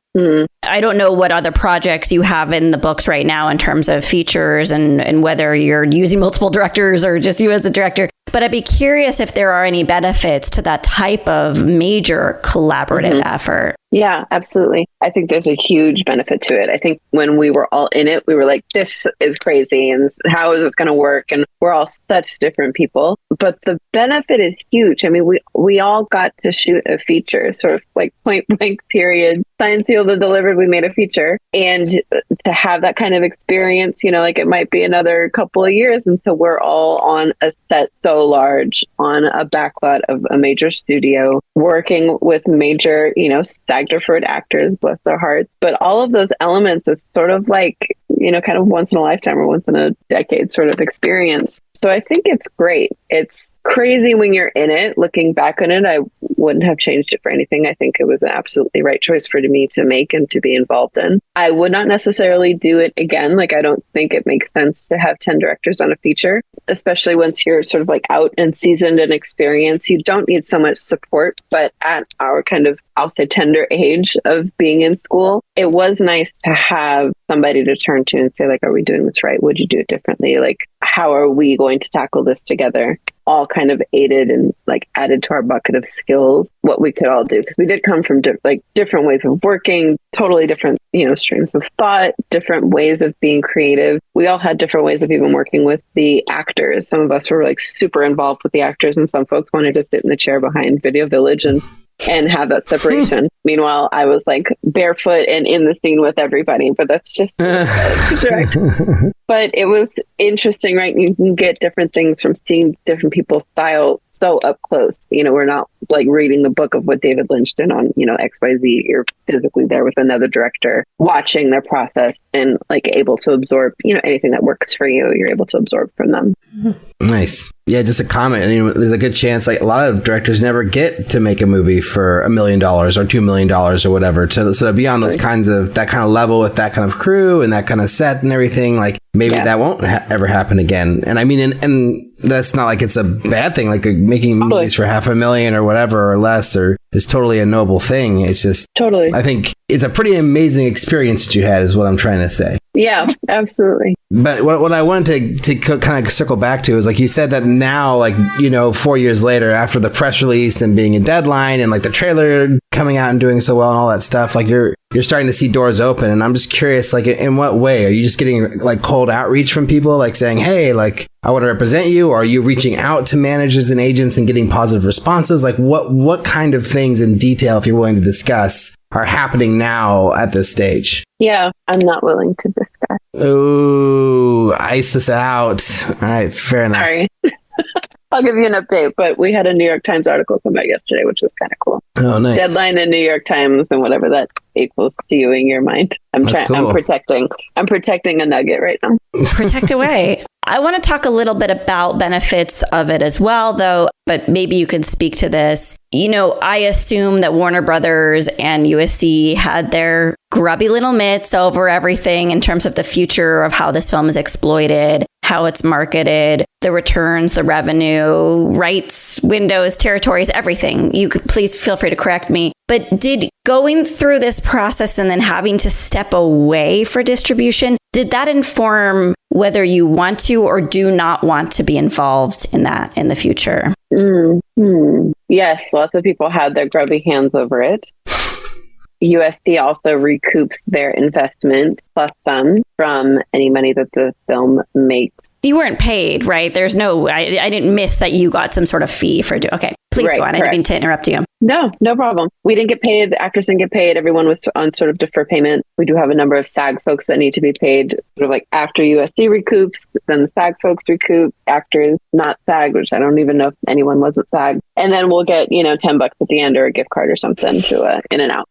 I don't know what other projects you have in the books right now in terms of features and whether you're using multiple directors or just you as a director, but I'd be curious if there are any benefits to that type of major collaborative effort. Yeah, absolutely. I think there's a huge benefit to it. I think when we were all in it, we were like, this is crazy and how is this going to work? And we're all such different people. But the benefit is huge. I mean, we all got to shoot a feature, sort of like point blank period, signed, sealed, and delivered. We made a feature. And to have that kind of experience, like it might be another couple of years until we're all on a set so large on a backlot of a major studio, working with major, SAG-deferred actors, bless their hearts. But all of those elements is sort of like, kind of once in a lifetime or once in a decade sort of experience. So I think it's great. It's crazy when you're in it. Looking back on it, I wouldn't have changed it for anything. I think it was an absolutely right choice for me to make and to be involved in. I would not necessarily do it again. Like, I don't think it makes sense to have 10 directors on a feature, especially once you're sort of like out and seasoned and experienced. You don't need so much support, but at our kind of, I'll say, tender age of being in school, it was nice to have somebody to turn to and say, like, are we doing this right? Would you do it differently? Like, how are we going to tackle this together? all kind of aided and like added to our bucket of skills what we could all do, because we did come from different ways of working, totally different, streams of thought, different ways of being creative. We all had different ways of even working with the actors. Some of us were like super involved with the actors, and some folks wanted to sit in the chair behind Video Village and have that separation. Meanwhile, I was like barefoot and in the scene with everybody, but that's just direct. But it was interesting, right? You can get different things from seeing different people's style so up close. We're not like reading the book of what David Lynch did on, XYZ. You're physically there with another director, watching their process and like able to absorb, anything that works for you, you're able to absorb from them. Nice. Yeah, just a comment. There's a good chance like a lot of directors never get to make a movie for $1 million or $2 million or whatever. So to be on those that kind of level with that kind of crew and that kind of set and everything, like maybe that won't ever happen again. And I mean, and that's not like it's a bad thing. Like making movies for $500,000 or whatever or less is totally a noble thing. It's just totally. I think it's a pretty amazing experience that you had, is what I'm trying to say. Yeah, absolutely. But what I wanted to kind of circle back to is like you said that now, like, 4 years later after the press release and being a deadline and like the trailer coming out and doing so well and all that stuff, like you're starting to see doors open. And I'm just curious, like, in what way? Are you just getting like cold outreach from people like saying, hey, like, I want to represent you? Or are you reaching out to managers and agents and getting positive responses? Like what kind of things in detail, if you're willing to discuss, are happening now at this stage? Yeah, I'm not willing to discuss. Oh, ice us out. All right, fair enough. Sorry. I'll give you an update, but we had a New York Times article come out yesterday, which was kind of cool. Oh, nice. Deadline in New York Times and whatever that equals to you in your mind. I'm protecting a nugget right now. Protect away. I want to talk a little bit about benefits of it as well, though, but maybe you could speak to this. I assume that Warner Brothers and USC had their grubby little mitts over everything in terms of the future of how this film is exploited, how it's marketed, the returns, the revenue, rights, windows, territories, everything. You could please feel free to correct me. But did going through this process and then having to step away for distribution, did that inform whether you want to or do not want to be involved in that in the future? Yes, lots of people had their grubby hands over it. USC also recoups their investment plus some from any money that the film makes. You weren't paid, right? There's no, I didn't miss that you got some sort of fee for doing. Okay, please go on. Correct. I didn't mean to interrupt you. No problem. We didn't get paid. The actors didn't get paid. Everyone was on sort of defer payment. We do have a number of SAG folks that need to be paid sort of like after USC recoups, then the SAG folks recoup, actors not SAG, which I don't even know if anyone was at SAG. And then we'll get, $10 at the end or a gift card or something to In-N-Out.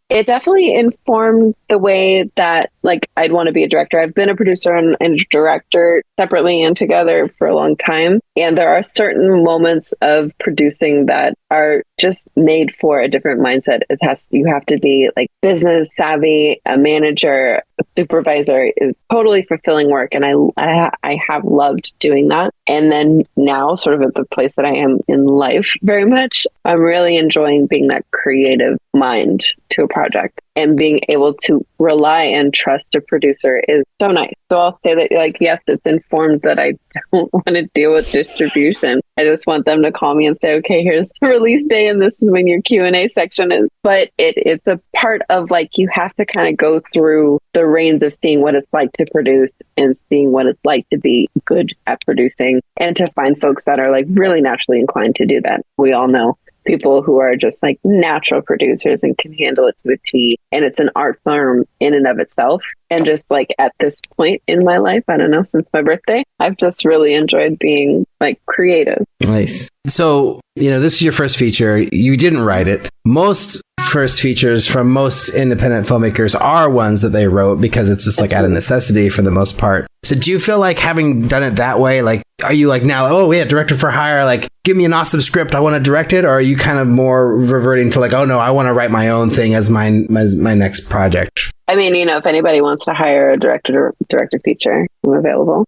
It definitely informed the way that like I'd want to be a director. I've been a producer and a director separately and together for a long time. And there are certain moments of producing that are just made for a different mindset. You have to be like business savvy, a manager, a supervisor is totally fulfilling work. And I have loved doing that. And then now sort of at the place that I am in life very much, I'm really enjoying being that creative mind to a project. And being able to rely and trust a producer is so nice. So I'll say that, like, yes, it's informed that I don't want to deal with distribution. I just want them to call me and say, okay, here's the release day and this is when your Q&A section is. But it's a part of, like, you have to kind of go through the reins of seeing what it's like to produce and seeing what it's like to be good at producing and to find folks that are, like, really naturally inclined to do that. We all know people who are just like natural producers and can handle it to the T. And it's an art form in and of itself. And just like at this point in my life, I don't know, since my birthday, I've just really enjoyed being like creative. Nice. So, this is your first feature. You didn't write it. Most first features from most independent filmmakers are ones that they wrote because it's just like out of necessity for the most part. So do you feel like having done it that way, like, are you like now, oh, yeah, director for hire, like, give me an awesome script, I want to direct it? Or are you kind of more reverting to like, oh, no, I want to write my own thing as my next project? I mean, if anybody wants to hire a director to direct a feature, I'm available.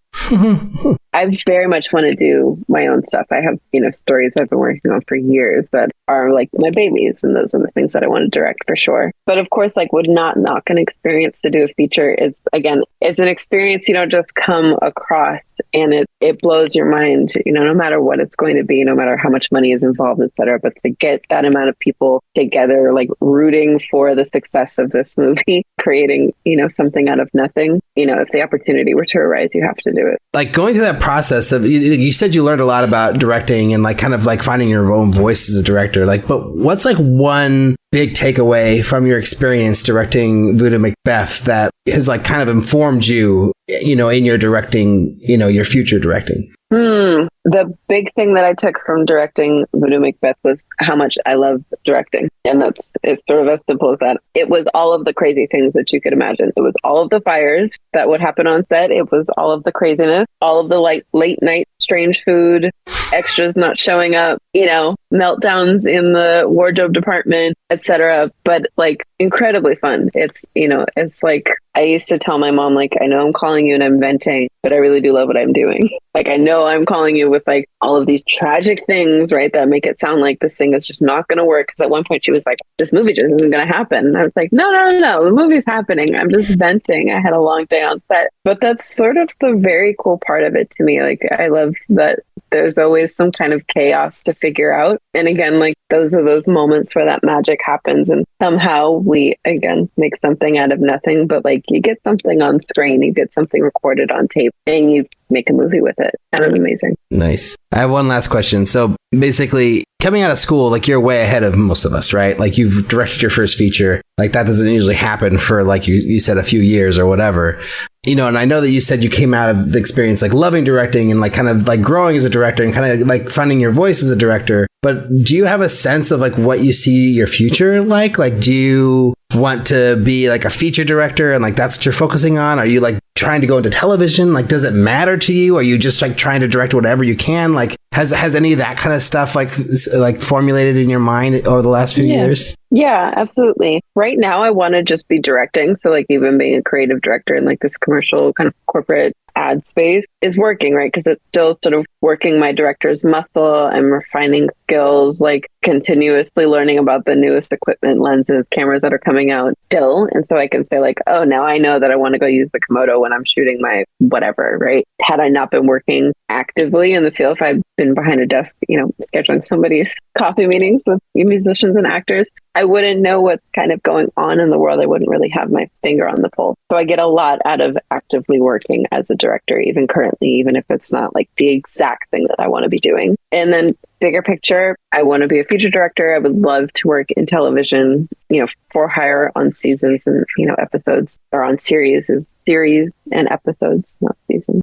I very much want to do my own stuff. I have, stories I've been working on for years that are like my babies, and those are the things that I want to direct for sure. But of course, like, would not knock an experience to do a feature. Is, again, it's an experience you don't just come across, and it blows your mind, no matter what it's going to be, no matter how much money is involved, etc. But to get that amount of people together, like rooting for the success of this movie, creating, something out of nothing, if the opportunity were to arise, you have to do it. Like going through that process of, you said you learned a lot about directing and like kind of like finding your own voice as a director. Like, but what's like one big takeaway from your experience directing Voodoo Macbeth that has like kind of informed you, in your directing, your future directing? The big thing that I took from directing Voodoo Macbeth was how much I love directing. And it's sort of as simple as that. It was all of the crazy things that you could imagine. It was all of the fires that would happen on set. It was all of the craziness, all of the late night strange food, extras not showing up, meltdowns in the wardrobe department, etc. But like incredibly fun. It's, it's like I used to tell my mom, like, I know I'm calling you and I'm venting, but I really do love what I'm doing. Like, I know I'm calling you with like all of these tragic things, right, that make it sound like this thing is just not going to work. Because at one point she was like, this movie just isn't going to happen. And I was like, no, the movie's happening. I'm just venting. I had a long day on set. But that's sort of the very cool part of it to me. Like, I love that there's always some kind of chaos to figure out. And again, like, those are those moments where that magic happens and somehow we, again, make something out of nothing. But like, you get something on screen, you get something recorded on tape, and you make a movie with it. Kind of amazing. Nice. I have one last question. So basically, coming out of school, like, you're way ahead of most of us, right? Like, you've directed your first feature. Like, that doesn't usually happen for, like you said, a few years or whatever. And I know that you said you came out of the experience like loving directing and like kind of like growing as a director and kind of like finding your voice as a director. But do you have a sense of like what you see your future like? Like, do you want to be like a feature director and like that's what you're focusing on? Are you like trying to go into television? Like, does it matter to you? Are you just like trying to direct whatever you can? Like, has any of that kind of stuff like formulated in your mind over the last few years? Yeah, absolutely. Right now, I want to just be directing. So like even being a creative director in like this commercial kind of corporate ad space is working, right? Because it's still sort of working my director's muscle. I'm refining skills, like continuously learning about the newest equipment, lenses, cameras that are coming out still. And so I can say like, oh, now I know that I want to go use the Komodo when I'm shooting my whatever, right? Had I not been working actively in the field, if I'd been behind a desk, scheduling somebody's coffee meetings with musicians and actors, I wouldn't know what's kind of going on in the world. I wouldn't really have my finger on the pulse. So I get a lot out of actively working as a director, even currently, even if it's not like the exact thing that I want to be doing. And then bigger picture, I want to be a feature director. I would love to work in television, for hire on seasons and, episodes, or on series and episodes, not seasons.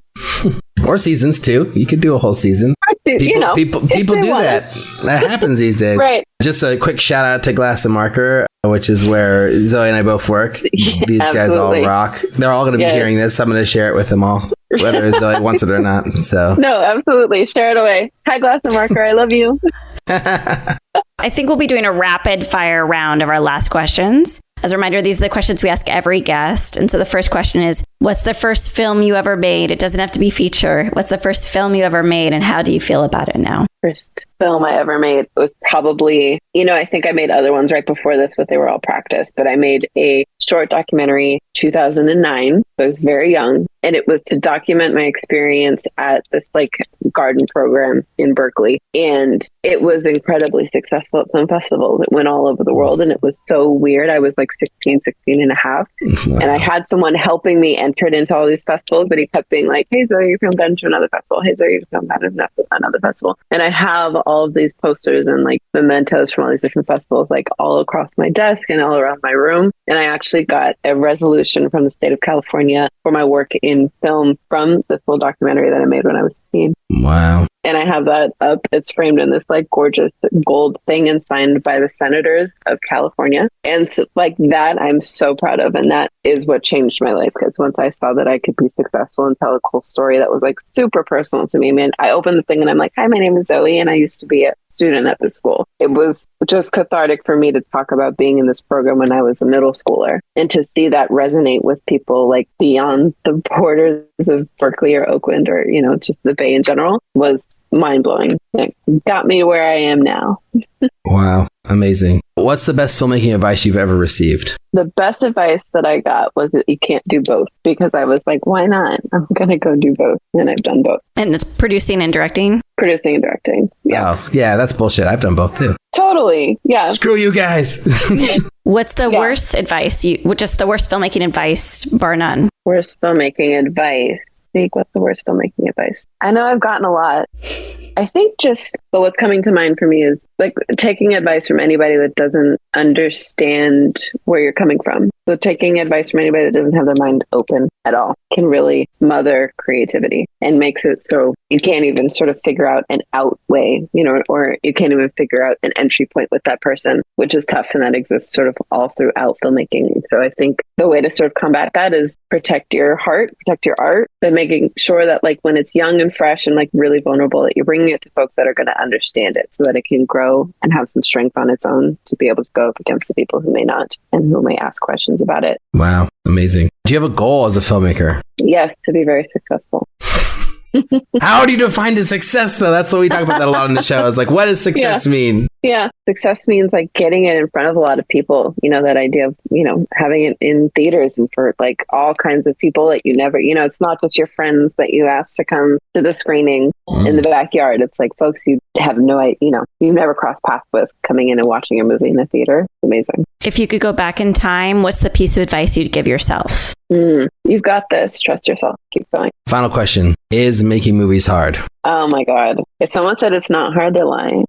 Or seasons too. You could do a whole season. People do that. That happens these days. Right. Just a quick shout out to Glass and Marker, which is where Zoe and I both work. These guys all rock. They're all going to be hearing this. I'm going to share it with them all, whether Zoe wants it or not. So no, absolutely. Share it away. Hi, Glass and Marker. I love you. I think we'll be doing a rapid fire round of our last questions. As a reminder, these are the questions we ask every guest. And so the first question is, what's the first film you ever made? It doesn't have to be feature. What's the first film you ever made and how do you feel about it now? First film I ever made was probably, I think I made other ones right before this, but they were all practice. But I made a short documentary 2009. So I was very young. And it was to document my experience at this like garden program in Berkeley. And it was incredibly successful at some festivals. It went all over the world and it was so weird. I was like 16 and a half. Wow. And I had someone helping me enter it into all these festivals, but he kept being like, hey, Zoe, your film got into another festival. Hey, Zoe, your film got into another festival. And I have all of these posters and like mementos from all these different festivals, like all across my desk and all around my room. And I actually got a resolution from the state of California for my work in film from this little documentary that I made when I was 16. Wow. And I have that up. It's framed in this like gorgeous gold thing and signed by the senators of California. And so, like that, I'm so proud of. And that is what changed my life. Because once I saw that I could be successful and tell a cool story that was like super personal to me, man, I opened the thing and I'm like, hi, my name is Zoe. And I used to be a student at this school. It was just cathartic for me to talk about being in this program when I was a middle schooler, and to see that resonate with people like beyond the borders of Berkeley or Oakland or, you know, just the Bay in general was mind blowing. It got me where I am now. Wow. Amazing. What's the best filmmaking advice you've ever received? The best advice that I got was that you can't do both, because I was like, why not? I'm going to go do both. And I've done both. And it's producing and directing? Producing and directing. Yeah. Oh, yeah, that's bullshit. I've done both too. Totally. Yeah. Screw you guys. What's the worst advice? Just the worst filmmaking advice, bar none. Worst filmmaking advice. What's the worst filmmaking advice? I know I've gotten a lot. I think but what's coming to mind for me is like taking advice from anybody that doesn't understand where you're coming from. So taking advice from anybody that doesn't have their mind open at all can really smother creativity and makes it so you can't even sort of figure out an out way, you know, or you can't even figure out an entry point with that person, which is tough. And that exists sort of all throughout filmmaking. So I think the way to sort of combat that is protect your heart, protect your art, by making sure that like when it's young and fresh and like really vulnerable, that you're bringing it to folks that are going to understand it so that it can grow and have some strength on its own to be able to go up against the people who may not and who may ask questions about it. Wow. Amazing. Do you have a goal as a filmmaker? Yes, to be very successful. How do you define the success, though? That's what we talk about that a lot on the show. Is like, what does success mean? Yeah. Success means like getting it in front of a lot of people. You know, that idea of, you know, having it in theaters and for like all kinds of people that you never, you know, it's not just your friends that you ask to come to the screening in the backyard. It's like folks you have no idea, you know, you've never crossed paths with coming in and watching a movie in the theater. It's amazing. If you could go back in time, what's the piece of advice you'd give yourself? You've got this. Trust yourself. Keep going. Final question. Is making movies hard? Oh my God. If someone said it's not hard, they're lying.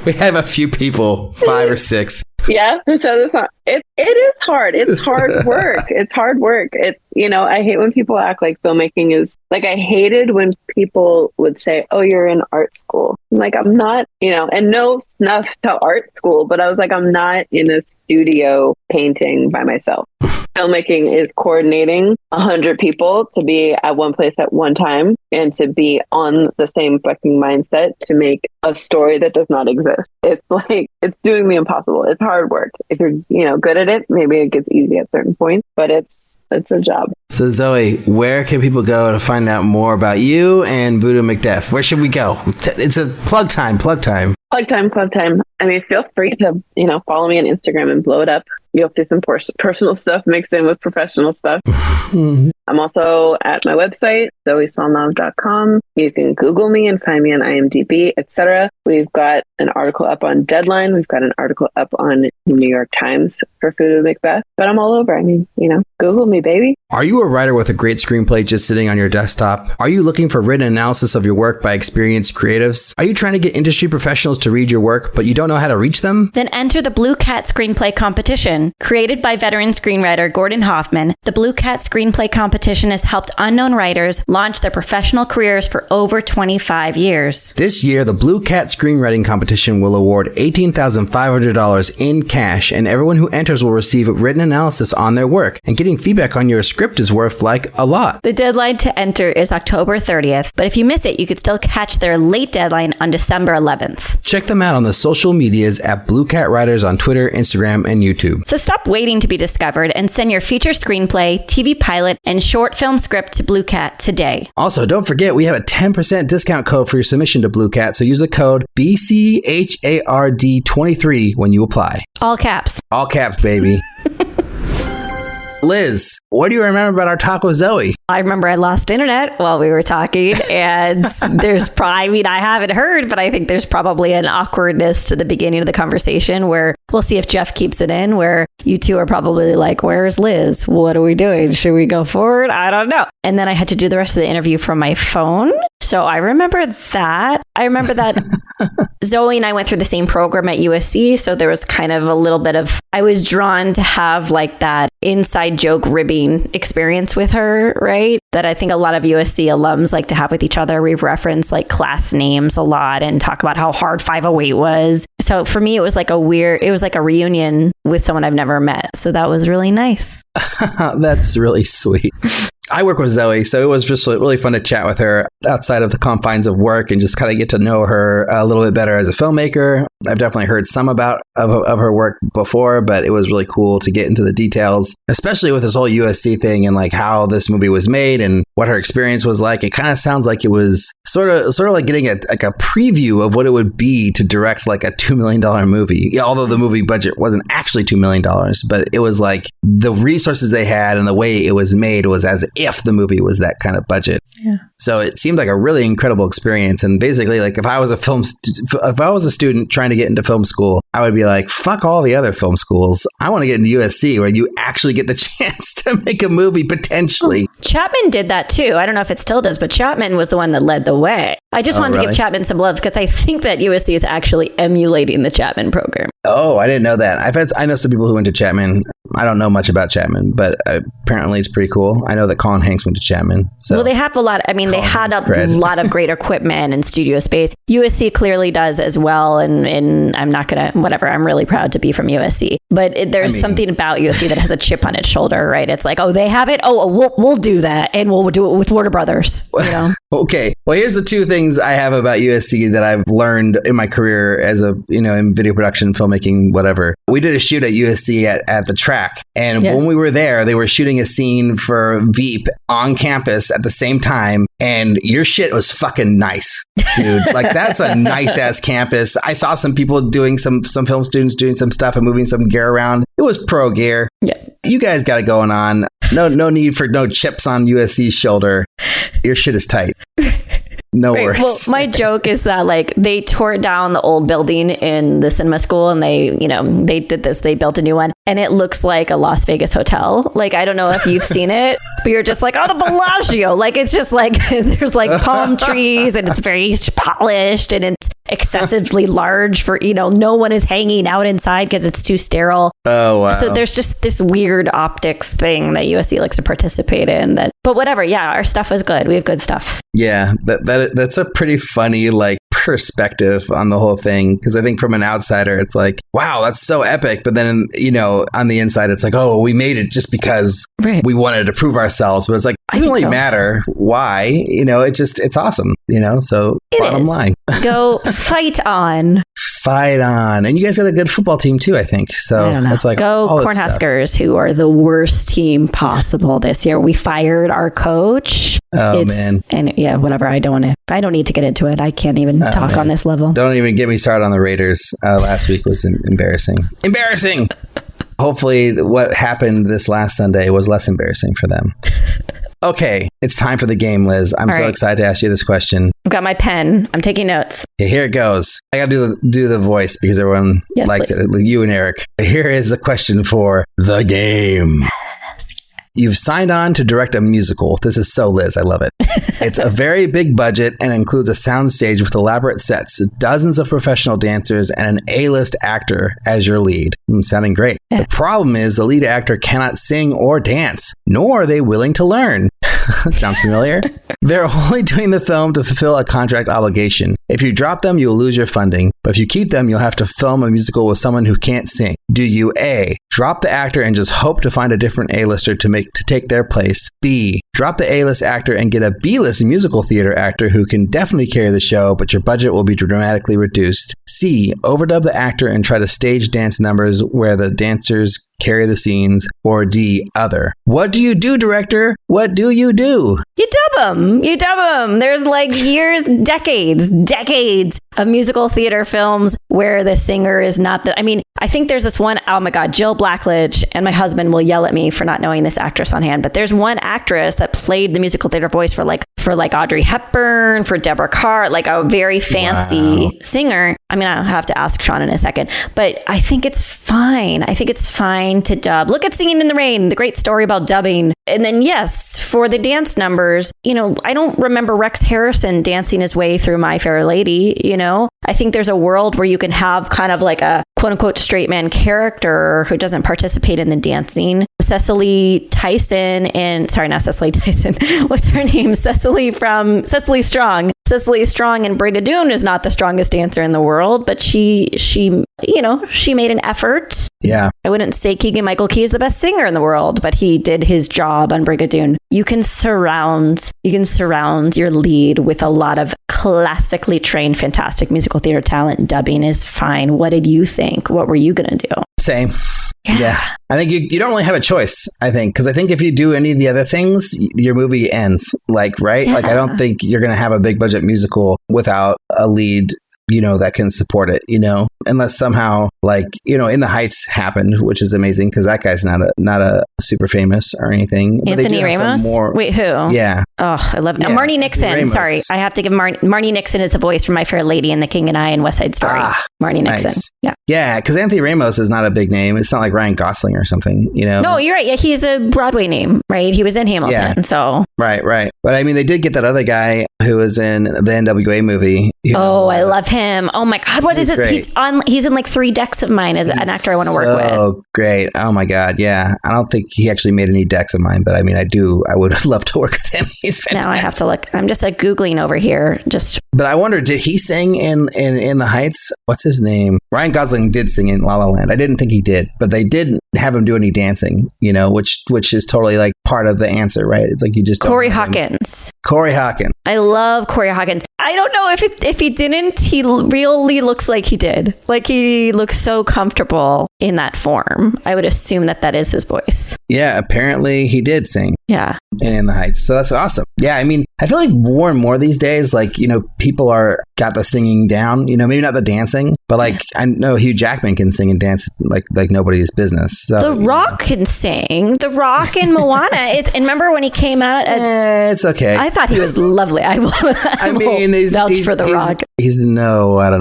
We have a few people, 5 or 6. Yeah, who says it's not? It is hard. It's hard work. It's hard work. You know, I hate when people act like filmmaking is like, I hated when people would say, oh, you're in art school. I'm like, I'm not, you know, and no snuff to art school, but I was like, I'm not in a studio painting by myself. Filmmaking is coordinating 100 people to be at one place at one time and to be on the same fucking mindset to make a story that does not exist. It's like, it's doing the impossible. It's hard work. If you're, you know, good at it, maybe it gets easy at certain points, but it's a job. So Zoe, where can people go to find out more about you and Voodoo MacBeth? Where should we go? It's a plug time. Plug time. I mean, feel free to, you know, follow me on Instagram and blow it up. You'll see some personal stuff mixed in with professional stuff. I'm also at my website, zoesalnave.com. You can Google me and find me on IMDb, etc. We've got an article up on Deadline. We've got an article up on New York Times for Voodoo MacBeth. But I'm all over. I mean, you know, Google me, baby. Are you a writer with a great screenplay just sitting on your desktop? Are you looking for written analysis of your work by experienced creatives? Are you trying to get industry professionals to read your work, but you don't know how to reach them? Then enter the Blue Cat Screenplay Competition. Created by veteran screenwriter Gordon Hoffman, the Blue Cat Screenplay Competition has helped unknown writers launch their professional careers for over 25 years. This year, the Blue Cat Screenwriting Competition will award $18,500 in cash, and everyone who enters will receive a written analysis on their work, and getting feedback on your script is worth like a lot. The deadline to enter is October 30th, but if you miss it, you could still catch their late deadline on December 11th. Check them out on the social medias at Blue Cat Writers on Twitter, Instagram, and YouTube. So stop waiting to be discovered and send your feature screenplay, TV pilot, and short film script to Blue Cat today. Also, don't forget we have a 10% discount code for your submission to Blue Cat, so use the code BCHARD23 when you apply. All caps. All caps, baby. Liz, what do you remember about our talk with Zoe? I remember I lost internet while we were talking, and there's probably, I mean, I haven't heard, but I think there's probably an awkwardness to the beginning of the conversation where we'll see if Jeff keeps it in, where you two are probably like, where's Liz? What are we doing? Should we go forward? I don't know. And then I had to do the rest of the interview from my phone. So I remember that. Zoe and I went through the same program at USC. So there was kind of a little bit of, I was drawn to have like that inside joke ribbing experience with her, right? That I think a lot of USC alums like to have with each other. We've referenced like class names a lot and talk about how hard 508 was. So for me, it was like a reunion with someone I've never met. So that was really nice. That's really sweet. I work with Zoe, so it was just really fun to chat with her outside of the confines of work and just kind of get to know her a little bit better as a filmmaker. I've definitely heard some of her work before, but it was really cool to get into the details, especially with this whole USC thing and like how this movie was made and what her experience was like. It kind of sounds like it was sort of like getting a preview of what it would be to direct like a $2 million movie. Yeah, although the movie budget wasn't actually $2 million, but it was like the resources they had and the way it was made was as if the movie was that kind of budget. Yeah. So it seemed like a really incredible experience. And basically, like if I was a student trying to get into film school, I would be like, fuck all the other film schools. I want to get into USC where you actually get the chance to make a movie potentially. Chapman did that too. I don't know if it still does, but Chapman was the one that led the way. I just wanted to give Chapman some love because I think that USC is actually emulating the Chapman program. Oh, I didn't know that. I know some people who went to Chapman. I don't know much about Chapman, but apparently it's pretty cool. I know that Colin Hanks went to Chapman. So. Well, they have a lot. I mean, they had a lot of great equipment and studio space. USC clearly does as well. And I'm not going to, whatever. I'm really proud to be from USC. But there's something about USC that has a chip on its shoulder, right? It's like, oh, they have it. Oh, we'll do that. And we'll do it with Warner Brothers. You know? Okay. Well, here's the two things I have about USC that I've learned in my career as in video production, filmmaking, whatever. We did a shoot at USC at the track. And when we were there, they were shooting a scene for Veep on campus at the same time. And your shit was fucking nice, dude. Like, that's a nice ass campus. I saw some people doing some film students doing some stuff and moving some gear around. It was pro gear. Yeah. You guys got it going on. No need for no chips on USC's shoulder. Your shit is tight. No worries. Well, my joke is that like they tore down the old building in the cinema school and they did this. They built a new one and it looks like a Las Vegas hotel. Like, I don't know if you've seen it, but you're just like, oh, the Bellagio. Like, it's just like there's like palm trees and it's very polished and it's excessively large for, no one is hanging out inside because it's too sterile. Oh, wow. So there's just this weird optics thing that USC likes to participate in but whatever. Yeah, our stuff is good. We have good stuff. Yeah, that's a pretty funny like perspective on the whole thing, because I think from an outsider it's like, wow, that's so epic, but then on the inside it's like, oh, we made it just because we wanted to prove ourselves, but it's like, it doesn't really matter why, it's awesome, so bottom line, go fight on. And you guys got a good football team too, I think. So it's like, go Cornhuskers, who are the worst team possible this year. We fired our coach. Oh, man. And yeah, whatever. I don't need to get into it. I can't even talk on this level. Don't even get me started on the Raiders. Last week was embarrassing. Hopefully what happened this last Sunday was less embarrassing for them. Okay, it's time for the game, Liz. I'm so excited to ask you this question. I've got my pen. I'm taking notes. Okay, here it goes. I got to do the voice because everyone likes it. You and Eric. Here is the question for the game. You've signed on to direct a musical. This is so Liz. I love it. It's a very big budget and includes a soundstage with elaborate sets, dozens of professional dancers, and an A-list actor as your lead. Sounding great. Yeah. The problem is the lead actor cannot sing or dance, nor are they willing to learn. Sounds familiar? They're only doing the film to fulfill a contract obligation. If you drop them, you'll lose your funding. But if you keep them, you'll have to film a musical with someone who can't sing. Do you A, drop the actor and just hope to find a different A-lister to take their place? B, drop the A-list actor and get a B-list musical theater actor who can definitely carry the show, but your budget will be dramatically reduced? C, overdub the actor and try to stage dance numbers where the dancers carry the scenes? Or D, other? What do you do, director? What do you do? You dub them. There's like years, decades of musical theater films where the singer is not I think there's this one, oh my God, Jill Blackledge, and my husband will yell at me for not knowing this actress on hand, but there's one actress that played the musical theater voice for Audrey Hepburn, for Deborah Carr, like a very fancy singer. I'll have to ask Sean in a second, but I think it's fine. I think it's fine to dub. Look at Singing in the Rain, the great story about dubbing. And then yes, for the dance numbers, I don't remember Rex Harrison dancing his way through My Fair Lady, I think there's a world where you can have kind of like a quote unquote straight man character who doesn't participate in the dancing, Cecily Tyson not Cecily Tyson. What's her name? Cecily Strong. Cecily Strong in Brigadoon is not the strongest dancer in the world, but she made an effort. Yeah. I wouldn't say Keegan-Michael Key is the best singer in the world, but he did his job on Brigadoon. You can surround your lead with a lot of classically trained, fantastic musical theater talent. Dubbing is fine. What did you think? What were you going to do? Same. Yeah. I think you don't really have a choice, I think, because I think if you do any of the other things, your movie ends. Right? Yeah. Like, I don't think you're going to have a big budget musical without a lead, that can support it, unless somehow In the Heights happened, which is amazing because that guy's not a super famous or anything. Anthony Ramos? Wait, who? Yeah. Oh, I love it. Yeah, Marnie Nixon. Ramos. Sorry. I have to give Marnie Nixon is the voice for My Fair Lady and The King and I and West Side Story. Marnie Nixon. Nice. Yeah. Yeah, because Anthony Ramos is not a big name. It's not like Ryan Gosling or something, No, you're right. Yeah, he's a Broadway name, right? He was in Hamilton, yeah. So. Right. But I mean, they did get that other guy who was in the NWA movie. I love him. Oh my God, what is this? Great. He's in like 3 decks of mine as an actor I want to work with. Oh, great. Oh my God. Yeah. I don't think he actually made any decks of mine, but I mean, I would love to work with him. He's fantastic. Now I have to look. I'm just like Googling over here. But I wonder, did he sing in The Heights? What's his name? Ryan Gosling did sing in La La Land. I didn't think he did, but they didn't have him do any dancing, which is totally like part of the answer, right? It's like you just Corey Hawkins. I love Corey Hawkins. I don't know if he didn't, he really looks like he did. Like he looks so comfortable in that form. I would assume that is his voice. Yeah, apparently he did sing. Yeah. In The Heights. So that's awesome. Yeah, I mean, I feel like more and more these days, like, people got the singing down, maybe not the dancing, but like, I know Hugh Jackman can sing and dance like nobody's business. So, The Rock can sing. The Rock in Moana. And remember when he came out? It's okay. I thought he was lovely. I mean, he's vouch for The Rock. He's I don't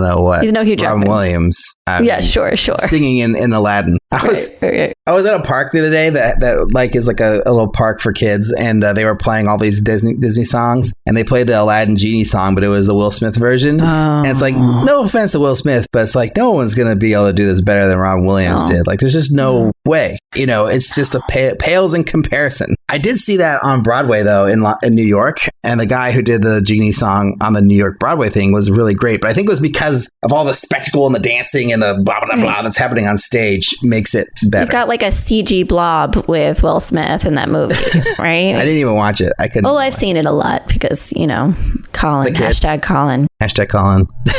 know what. He's no Hugh Jackman. Robin Williams. Sure. Singing in Aladdin. I was at a park the other day that like is like a little park for kids, and they were playing all these Disney songs, and they played the Aladdin Genie song, but it was the Will Smith version. And it's like, no offense to Will Smith, but it's like no one's gonna be able to do this better than Robin Williams did. Like, there's just no way. It's just pales in comparison. I did see that on Broadway though in New York, and the guy who did the Genie song on the New York Broadway thing was really great. But I think it was because of all the spectacle and the dancing and the blah blah blah that's happening on stage makes it better. You got like a CG blob with Will Smith in that movie, right? I didn't even watch it. I couldn't. Oh, I've seen it a lot because Colin, hashtag Colin.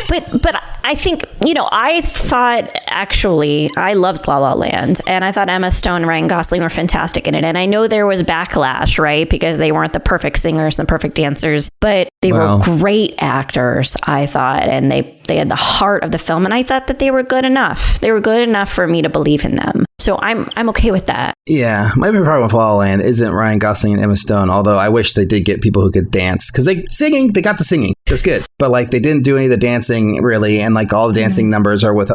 But I think, I thought actually I loved La La Land, and I thought Emma Stone and Ryan Gosling were fantastic in it. And I know there was backlash, right? Because they weren't the perfect singers and the perfect dancers, but they were great actors, I thought. And they had the heart of the film. And I thought that they were good enough. They were good enough for me to believe in them. So I'm okay with that. Yeah, my big problem with La La Land isn't Ryan Gosling and Emma Stone, although I wish they did get people who could dance, because they got the singing. That's good. But like, they didn't do any of the dancing really, and like all the dancing numbers are with,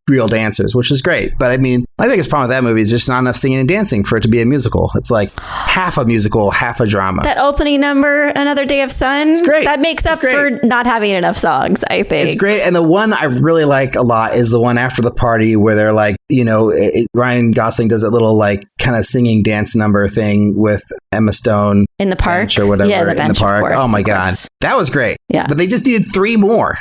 real dancers, which is great. But I mean, my biggest problem with that movie is just not enough singing and dancing for it to be a musical. It's like half a musical, half a drama. That opening number, Another Day of Sun, it's great. That makes up for not having enough songs, I think. It's great. And the one I really like a lot is the one after the party where they're like, Ryan Gosling does that little like kind of singing dance number thing with Emma Stone in the park or whatever. Yeah, the bench, in the park. Course, oh my God. That was great. Yeah. But they just needed 3 more.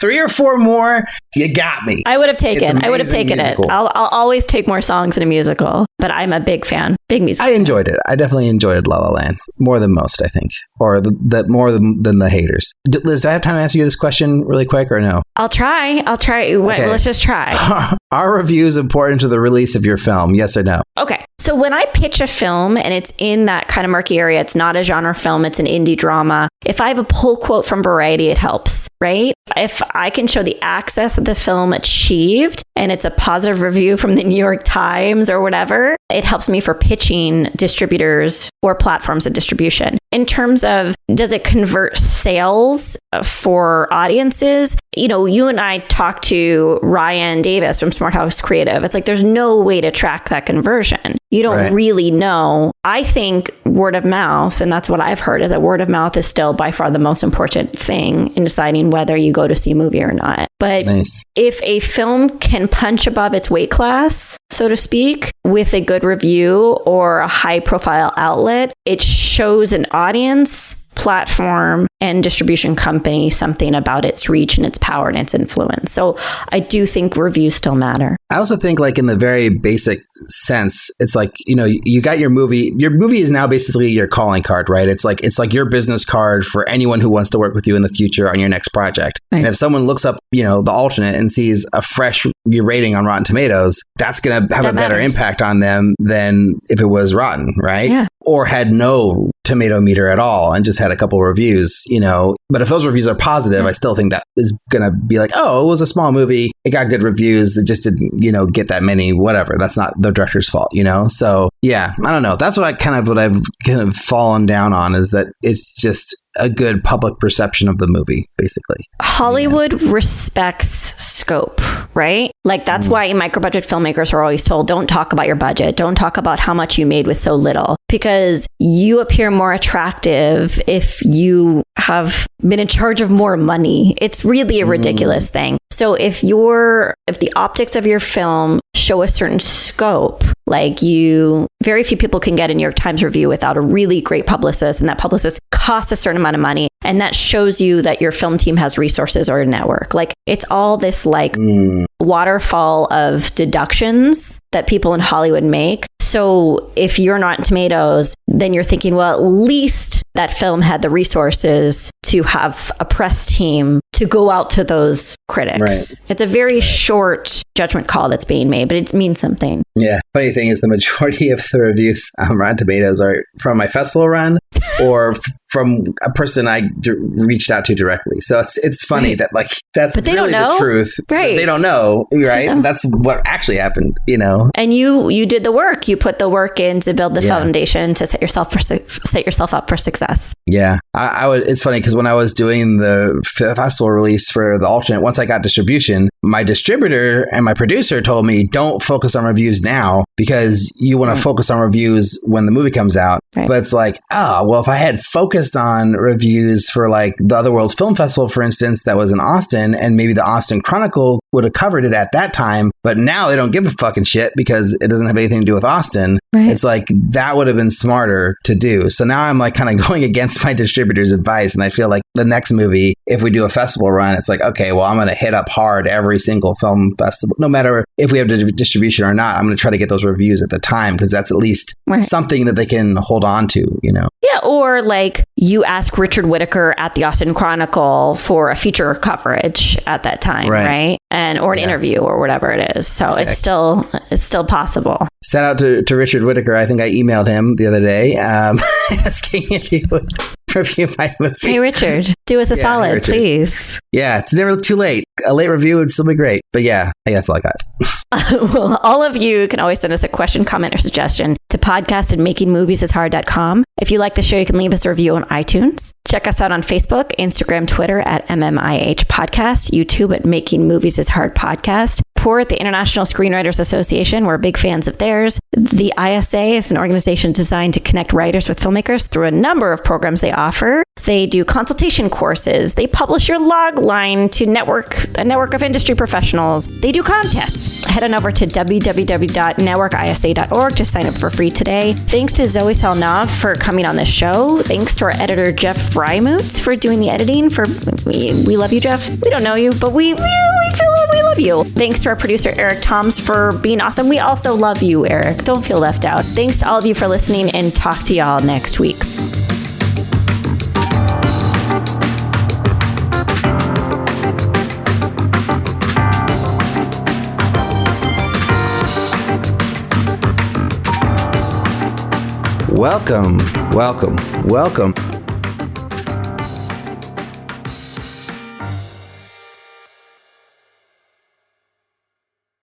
3 or 4 more, you got me. I would have taken musical. it. I'll always take more songs in a musical, but I'm a big fan. Big musical. I enjoyed it. I definitely enjoyed La La Land more than most, I think, or more than the haters. Liz, do I have time to ask you this question really quick or no? I'll try. Okay. Let's just try. Are reviews important to the release of your film? Yes or no? Okay. So when I pitch a film and it's in that kind of murky area, it's not a genre film, it's an indie drama. If I have a pull quote from Variety, it helps, right? If I can show the access that the film achieved and it's a positive review from the New York Times or whatever, it helps me for pitching distributors or platforms of distribution. In terms of, does it convert sales for audiences? You and I talked to Ryan Davis from Smart House Creative. It's like, there's no way to track that conversion. You don't really know. I think word of mouth, and that's what I've heard, is that word of mouth is still by far the most important thing in deciding whether you go to see a movie or not. But if a film can punch above its weight class, so to speak, with a good review or a high profile outlet, it shows an audience, platform, and distribution company something about its reach and its power and its influence. So I do think reviews still matter. I also think like in the very basic sense, it's like, you know, you got your movie is now basically your calling card, right? It's like your business card for anyone who wants to work with you in the future on your next project. Right. And if someone looks up, you know, the alternate and sees a fresh rating on Rotten Tomatoes, that's going to have a better impact on them than if it was rotten, right? Yeah. Or had no tomato meter at all and just had a couple reviews, you know. But if those reviews are positive, I still think that is going to be like, oh, it was a small movie. It got good reviews. It just didn't, you know, get that many, whatever. That's not the director's fault, you know? So yeah, I don't know. That's what I've kind of fallen down on, is that it's just a good public perception of the movie, basically. Hollywood respects scope, right? Like that's why micro-budget filmmakers are always told, don't talk about your budget. Don't talk about how much you made with so little, because you appear more attractive if you have been in charge of more money. It's really a ridiculous thing. So if the optics of your film show a certain scope, like very few people can get a New York Times review without a really great publicist, and that publicist costs a certain amount of money. And that shows you that your film team has resources or a network. Like it's all this like waterfall of deductions that people in Hollywood make. So if you're not in Tomatoes, then you're thinking, well, at least that film had the resources to have a press team to go out to those critics. Right. It's a very short judgment call that's being made, but it means something. Yeah. Funny thing is, the majority of the reviews on Rotten Tomatoes are from my festival run or from a person I reached out to directly. So it's funny that like that's really the truth. Right. They don't know, right? Yeah. That's what actually happened, you know. And you did the work. You put the work in to build the foundation to set yourself up for success. Yeah. I would. It's funny because when I was doing the festival release for the alternate, once I got distribution, my distributor and my producer told me, don't focus on reviews now because you want to focus on reviews when the movie comes out. Right. But it's like, well, if I had focused on reviews for like the Other Worlds Film Festival, for instance, that was in Austin, and maybe the Austin Chronicle would have covered it at that time, but now they don't give a fucking shit because it doesn't have anything to do with Austin. Right. It's like that would have been smarter to do. So now I'm like kind of going against my distributor's advice, and I feel like the next movie, if we do a festival run, it's like, okay, well, I'm going to hit up hard every single film festival, no matter if we have distribution or not. I'm going to try to get those reviews at the time because that's at least something that they can hold on to, you know? Yeah, or like you ask Richard Whittaker at the Austin Chronicle for a feature coverage at that time, right? Or an interview or whatever it is. So it's still possible. Shout out to Richard Whittaker. I think I emailed him the other day asking if he would review my movie. Hey, Richard, do us a solid, please. Yeah, it's never too late. A late review would still be great. But yeah, that's all I got. Well, all of you can always send us a question, comment, or suggestion to podcast@makingmoviesishard.com. If you like the show, you can leave us a review on iTunes. Check us out on Facebook, Instagram, Twitter at MMIH Podcast, YouTube at Making Movies is Hard Podcast. Pour at the International Screenwriters Association. We're big fans of theirs. The ISA is an organization designed to connect writers with filmmakers through a number of programs they offer. They do consultation courses. They publish your log line to a network of industry professionals. They do contests. Head on over to www.networkisa.org to sign up for free today. Thanks to Zoe Salnave for coming on this show. Thanks to our editor, Jeff Freimuth, for doing the editing. We love you, Jeff. We don't know you, but we feel we love you. Thanks to our producer, Eric Toms, for being awesome. We also love you, Eric. Don't feel left out. Thanks to all of you for listening, and talk to y'all next week. Welcome